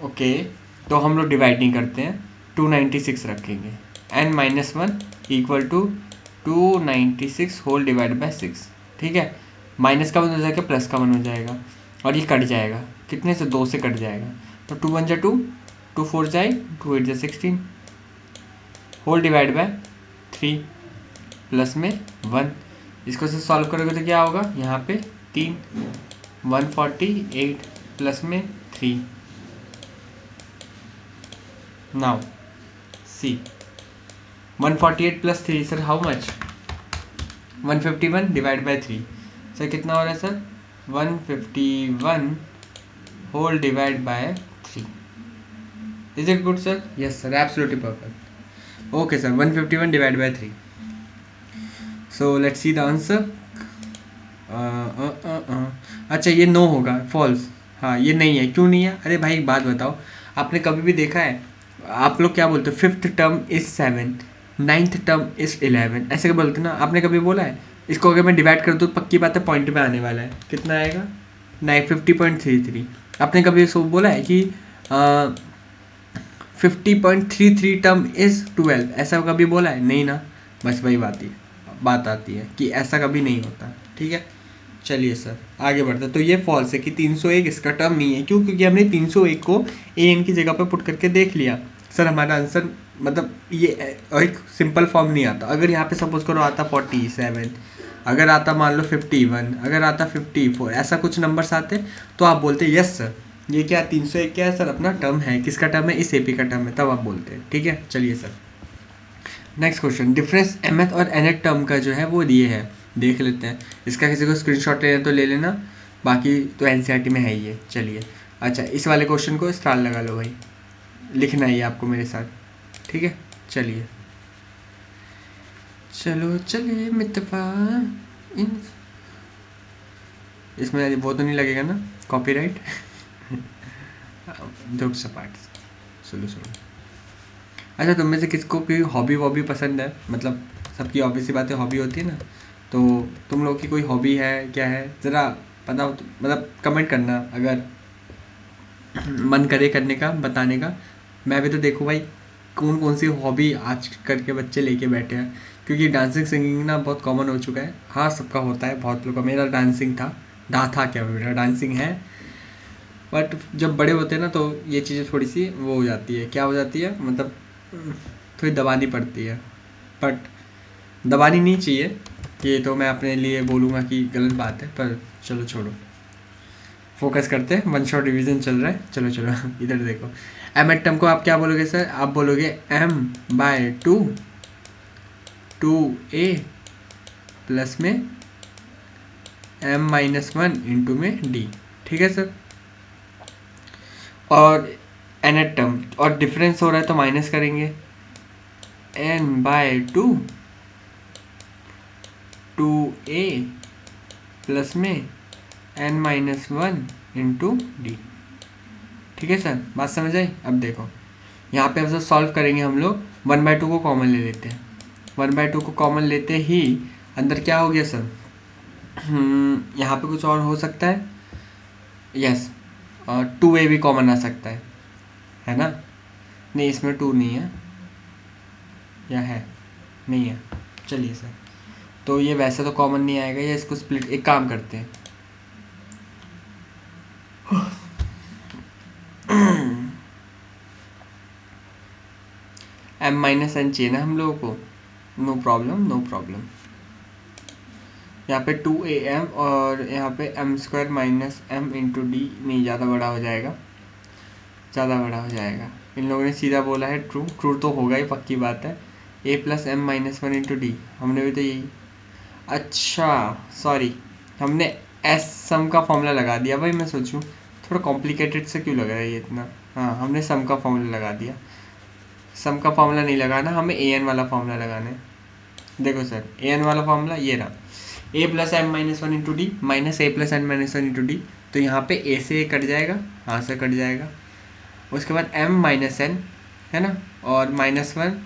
ओके, तो हम लोग डिवाइड नहीं करते हैं, 296 रखेंगे, n-1 equal to 296 whole divide by 6, ठीक है। माइनस का 1 हो जाएगा, प्लस का 1 हो जाएगा और ये कट जाएगा, कितने से, 2 से कट जाएगा, तो 2 1 जा 2, 2 4 जाए 2 8 जा 16 होल डिवाइड बाय 3 प्लस में 1। इसको से सॉल्व करोगे तो क्या होगा, यहाँ पे 3 148 प्लस में 3। नाउ सी 148 प्लस 3 sir how much, 151 divide by 3 sir कितना हो रहा है sir 151 whole divide by 3। Is it good sir, yes sir, absolutely perfect. Okay sir, 151 divide by 3, so let's see the answer. अच्छा ये नो होगा, false, हाँ ये नहीं है, क्यों नहीं है, अरे भाई एक बात बताओ, आपने कभी भी देखा है, आप लोग क्या बोलते हो, 5th term is 7, 9th term is 11, ऐसे बोलते ना, आपने कभी बोला है। इसको अगर मैं डिवाइड कर दूँ तो पक्की बात है पॉइंट पे आने वाला है, कितना आएगा 50.33। आपने कभी इसको बोला है कि 50.33 टर्म इज 12, ऐसा कभी बोला है, नहीं ना। बस वही बात आती है कि ऐसा कभी नहीं होता, ठीक है। चलिए सर आगे बढ़ते हैं, तो ये फॉल्स है कि 301 इसका टर्म नहीं है, क्यों, क्योंकि हमने 301 को an की जगह पर पुट करके देख लिया सर, हमारा आंसर मतलब ये एक सिंपल फॉर्म नहीं आता। अगर यहाँ पे सपोज करो आता 47, अगर आता मान लो 51, अगर आता 54, ऐसा कुछ नंबर्स आते तो आप बोलते यस सर ये क्या 301 क्या है सर, अपना टर्म है, किसका टर्म है, इस एपी का टर्म है, तब आप बोलते हैं, ठीक है। चलिए sir next question, difference mth और nth टर्म का जो है वो दिए है, देख लेते हैं। इसका किसी को स्क्रीनशॉट लेना तो ले लेना, बाकी तो एनसीईआरटी में है ही है। चलिए अच्छा, इस वाले क्वेश्चन को स्टार लगा लो भाई, लिखना ही है आपको मेरे साथ, ठीक है। चलिए चलो चले मितवा इन, इसमें वो तो नहीं लगेगा ना कॉपीराइट दुख सपाट, सुनो। अच्छा, तुम में से किसको कोई हॉबी वॉबी पसंद है, मतलब सबकी ऑब्वियस सी बातें हॉबी होती है ना, तो तुम लोग की कोई हॉबी है क्या है, ज़रा पता हो तो मतलब कमेंट करना, अगर मन करे करने का, बताने का। मैं भी तो देखूँ भाई कौन कौन सी हॉबी आज करके बच्चे लेके बैठे हैं, क्योंकि डांसिंग सिंगिंग ना बहुत कॉमन हो चुका है। हाँ सबका होता है, बहुत लोग का, मेरा डांसिंग था, क्या मेरा डांसिंग है, बट जब बड़े होते हैं ना तो ये चीज़ें थोड़ी सी वो हो जाती है, क्या हो जाती है, मतलब थोड़ी दबानी पड़ती है, बट दबानी नहीं चाहिए, ये तो मैं अपने लिए बोलूँगा कि गलत बात है, पर चलो छोड़ो, फोकस करते हैं, 1 शॉट रिवीजन चल रहा है। चलो इधर देखो, एम एट टर्म को आप क्या बोलोगे सर, आप बोलोगे m/2 2a प्लस में m-1 इंटू में d, ठीक है सर। और nth टर्म और डिफरेंस हो रहा है तो माइनस करेंगे, n by two a plus में N minus one into D. ठीक है सर, बात समझ आई। अब देखो यहाँ पे अब सॉल्व करेंगे हम लोग, 1/2 को कॉमन ले लेते हैं। 1/2 को कॉमन लेते ही अंदर क्या हो गया सर, यहाँ पे कुछ और हो सकता है, यस, और 2a भी कॉमन आ सकता है ना। नहीं, इसमें 2 नहीं है, या है, नहीं है, चलिए सर। तो ये वैसे तो कॉमन नहीं आएगा, या इसको स्प्लिट, एक काम करते हैं, m माइनस एन चाहिए ना हम लोगों को, नो प्रॉब्लम नो प्रॉब्लम। यहाँ पे 2am और यहाँ पे m² minus M into D, नहीं ज़्यादा बड़ा हो जाएगा, ज़्यादा बड़ा हो जाएगा। इन लोगों ने सीधा बोला है ट्रू, ट्रू तो होगा ही, पक्की बात है। a plus M minus one into D, हमने भी तो यही, अच्छा सॉरी, हमने एस सम का फॉर्मूला लगा दिया भाई। मैं सोचूं थोड़ा कॉम्प्लिकेटेड से क्यों लग रहा है ये इतना, हाँ हमने सम का फॉर्मूला लगा दिया। सम का फॉर्मूला नहीं लगाना, हमें ए एन वाला फॉर्मूला लगाना है। देखो सर, ए एन वाला फॉर्मूला ये रहा, a plus M minus one into D minus a plus N minus one into D. तो यहाँ पे ए से ए कट जाएगा, हाँ से कट जाएगा। उसके बाद m माइनस एन है ना, और माइनस वन,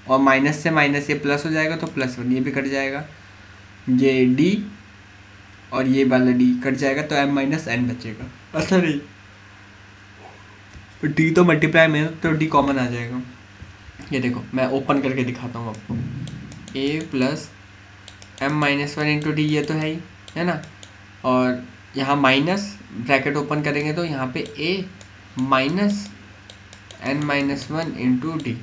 और माइनस से माइनस ये प्लस हो जाएगा तो प्लस वन, ये भी कट जाएगा। ये d और ये वाला d कट जाएगा, तो m माइनस एन बचेगा। अच्छा नहीं, d तो मल्टीप्लाई में है, तो d कॉमन आ जाएगा। ये देखो मैं ओपन करके दिखाता हूँ आपको, a plus M minus one into D, ये तो है ही, है ना। और यहाँ माइनस ब्रैकेट ओपन करेंगे तो यहाँ पे a minus n minus one into D,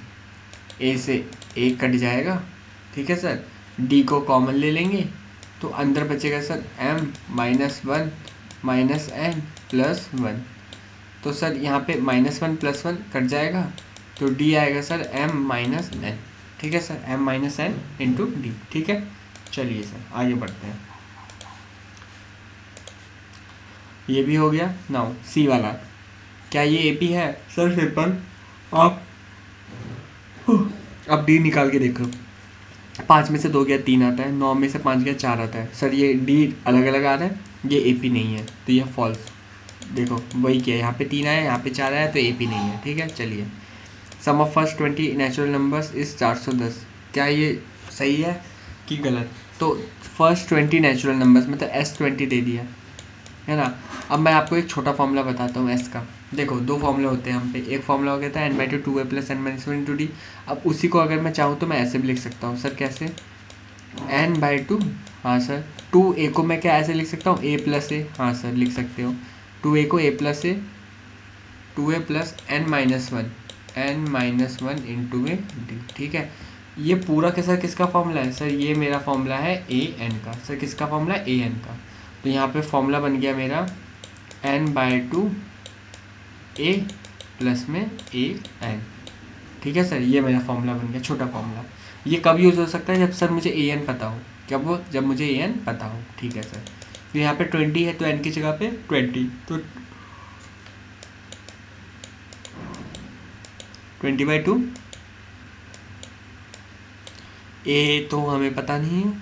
a से ए कट जाएगा, ठीक है सर। डी को कॉमन ले लेंगे तो अंदर बचेगा sir m minus one minus N plus one. तो सर यहाँ पे minus one plus one cut जाएगा, तो डी आएगा सर m माइनस एन, ठीक है sir, m minus N into D. ठीक है, चलिए सर आगे बढ़ते हैं। ये भी हो गया। नाउ सी वाला, क्या ये एपी है सर? सिंपल, आप अब डी निकाल के देखो, 5 में से 2 गया 3 आता है, 9 में से 5 गया 4 आता है। सर ये डी अलग अलग आ रहा है, ये एपी नहीं है, तो ये फॉल्स। देखो वही क्या है, यहाँ पे 3 आया, यहाँ पे 4 आया, तो एपी नहीं है। ठीक है, चलिए। Sum of first 20 natural numbers is 410, क्या ये सही है कि गलत? तो फर्स्ट 20 नेचुरल नंबर्स मतलब S20 दे दिया है ना। अब मैं आपको एक छोटा फॉर्मूला बताता हूँ एस का। देखो 2 फॉर्मूले होते हैं हम पे, एक फॉर्मूला हो गया था n/2 2a plus N minus one into D. अब उसी को अगर मैं चाहूँ तो मैं ऐसे भी लिख सकता हूँ सर, कैसे? n/2, हाँ सर, 2a को मैं क्या ऐसे लिख सकता हूँ, a प्लस ए, हाँ सर लिख सकते हो। 2a को a plus A, 2a plus N minus one into A D. ठीक है, ये पूरा के सर किसका फॉर्मूला है? सर ये मेरा फॉर्मूला है ए एन का। सर किसका फॉर्मूला है? ए एन का। तो यहाँ पे फॉर्मूला बन गया मेरा n/2 a प्लस में ए एन। ठीक है सर, ये मेरा फॉर्मूला बन गया, छोटा फॉर्मूला। ये कब यूज़ हो सकता है? जब सर मुझे ए एन पता हो। जब मुझे ए एन पता हो। ठीक है सर, तो यहाँ पे 20 है तो n की जगह पे 20, तो 20/2 ए तो हमें पता नहीं है।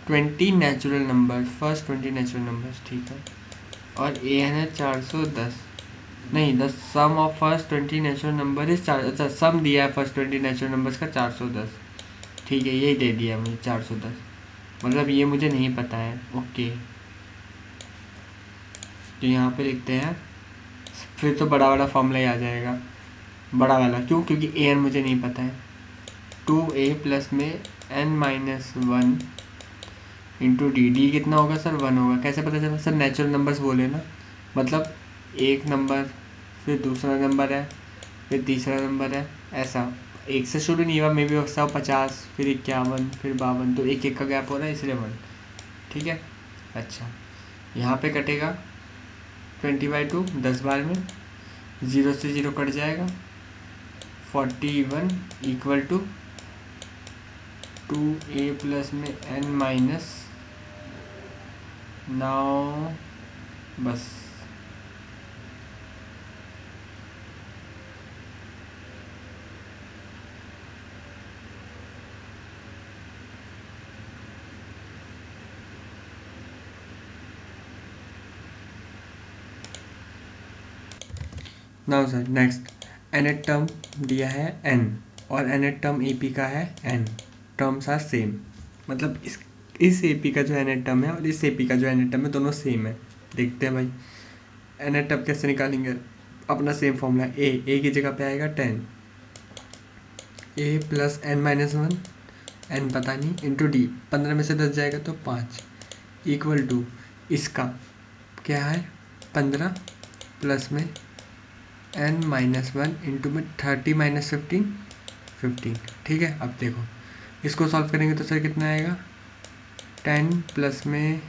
20 natural number, first 20 natural numbers, ठीक है। और ए एन है 410, नहीं, the sum of first 20 natural number is 4, अच्छा सम दिया है फर्स्ट 20 नेचुरल नंबर्स का 410। ठीक है, यही दे दिया मुझे 410, मतलब ये मुझे नहीं पता है। ओके, तो यहाँ पे लिखते हैं, फिर तो बड़ा वाला फॉर्मूला ही आ जाएगा, बड़ा वाला। क्यों? क्योंकि ए एन मुझे नहीं पता है। 2a प्लस में n minus one into D, D कितना होगा सर? 1 होगा। कैसे पता चला सर? नेचुरल नंबर्स बोले ना, मतलब एक नंबर, फिर दूसरा नंबर है, फिर तीसरा नंबर है, ऐसा एक से शुरू नहीं हुआ, मे भी हो सकता 50, फिर 51, फिर 52, तो एक एक का गैप हो रहा है, इसलिए 1। ठीक है, अच्छा यहाँ पे कटेगा 20/2 10 बार में, 0 से 0 कट जाएगा, 41 इक्वल टू 2a प्लस में n माइनस, नाउ बस now sir next nth term दिया है n और nth टर्म AP का है n, टर्म्स आर सेम, मतलब इस AP का जो nth टर्म है और इस AP का जो nth टर्म है दोनों सेम है। देखते हैं भाई nth टर्म कैसे निकालेंगे, अपना सेम फॉर्मूला a की जगह पे आएगा 10 a plus n minus 1 n पता नहीं इंटू डी, 15 में से 10 जाएगा तो 5 इक्वल टू इसका क्या है 15 प्लस में n माइनस 1 इंटू में 30 माइनस 15। ठीक है, अब देखो इसको सॉल्व करेंगे तो सर कितना आएगा 10 प्लस में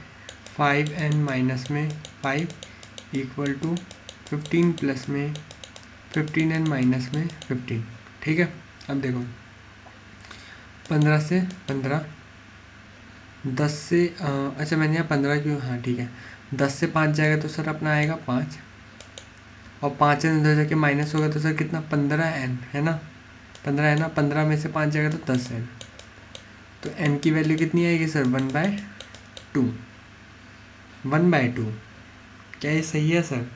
5n माइनस में 5 इक्वल टू 15 प्लस में 15n माइनस में 15। ठीक है, अब देखो 15 से 15, 10 से अच्छा मैंने यहाँ 15 क्यों, हाँ ठीक है 10 से 5 जाएगा तो सर अपना आएगा 5 और 5 से उधर जाके माइनस होगा तो सर कितना 15n है ना, 15 है ना, 15 में से 5 जाएगा तो 10n, तो n की वैल्यू कितनी आएगी सर 1/2, 1/2। क्या ये सही है सर?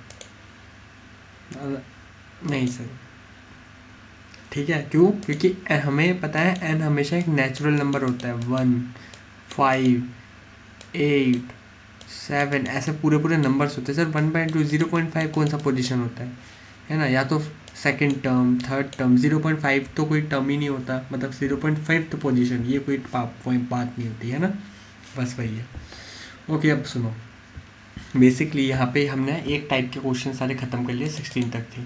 नहीं सर, ठीक है क्यों, क्योंकि हमें पता है n हमेशा एक नेचुरल नंबर होता है, 1 5 8 7 ऐसे पूरे पूरे नंबर्स होते हैं सर। 1/2 0.5 कौन सा पोजीशन होता है ना, या तो सेकंड टर्म थर्ड टर्म, 0.5 तो कोई टर्म ही नहीं होता, मतलब 0.5 तो पोजीशन, ये कोई बात नहीं होती है ना, बस वही है। ओके अब सुनो, बेसिकली यहाँ पे हमने एक टाइप के क्वेश्चन सारे खत्म कर लिए, 16 तक थे।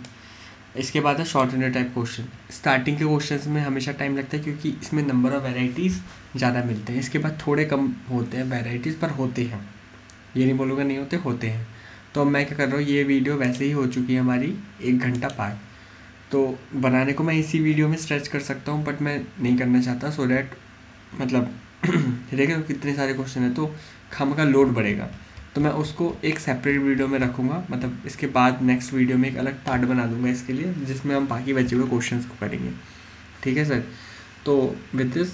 इसके बाद है short and type question. Starting के क्वेश्चन में हमेशा टाइम लगता है क्योंकि इसमें नंबर ऑफ वेराइटीज़ ज़्यादा मिलते हैं, इसके बाद थोड़े कम होते हैं वेराइटीज़, पर होते हैं, ये नहीं बोलूँगा नहीं होते, होते हैं। तो अब मैं क्या कर रहा हूँ, ये वीडियो वैसे ही हो चुकी है हमारी 1 घंटा पार, तो बनाने को मैं इसी वीडियो में स्ट्रेच कर सकता हूँ, बट मैं नहीं करना चाहता, सो डैट मतलब देखो कितने सारे क्वेश्चन है तो खामखा लोड बढ़ेगा, तो मैं उसको एक सेपरेट वीडियो में रखूँगा, मतलब इसके बाद नेक्स्ट वीडियो में एक अलग पार्ट बना दूँगा इसके लिए, जिसमें हम बाकी बचे हुए क्वेश्चंस को करेंगे। ठीक है सर, तो विद दिस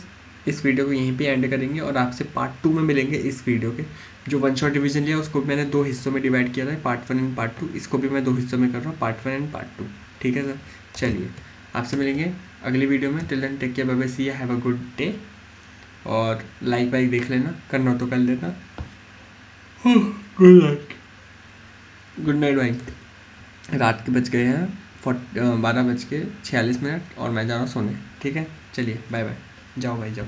इस वीडियो को यहीं पे एंड करेंगे और आपसे पार्ट 2 में मिलेंगे। इस वीडियो के जो वन शॉट डिवीजन लिया उसको मैंने 2 हिस्सों में डिवाइड किया था, पार्ट 1 एंड पार्ट 2, इसको भी मैं 2 हिस्सों में कर रहा हूँ, पार्ट 1 एंड पार्ट 2। ठीक है सर, चलिए आपसे मिलेंगे अगली वीडियो में। Till then take care, bye bye, see you, have a good day. और लाइक वाइक देख लेना, करना तो कर लेना। गुड नाइट, गुड नाइट भाई। रात के बज गए हैं 12:46 और मैं जा रहा हूँ सोने। ठीक है, चलिए बाय बाय, जाओ भाई जाओ।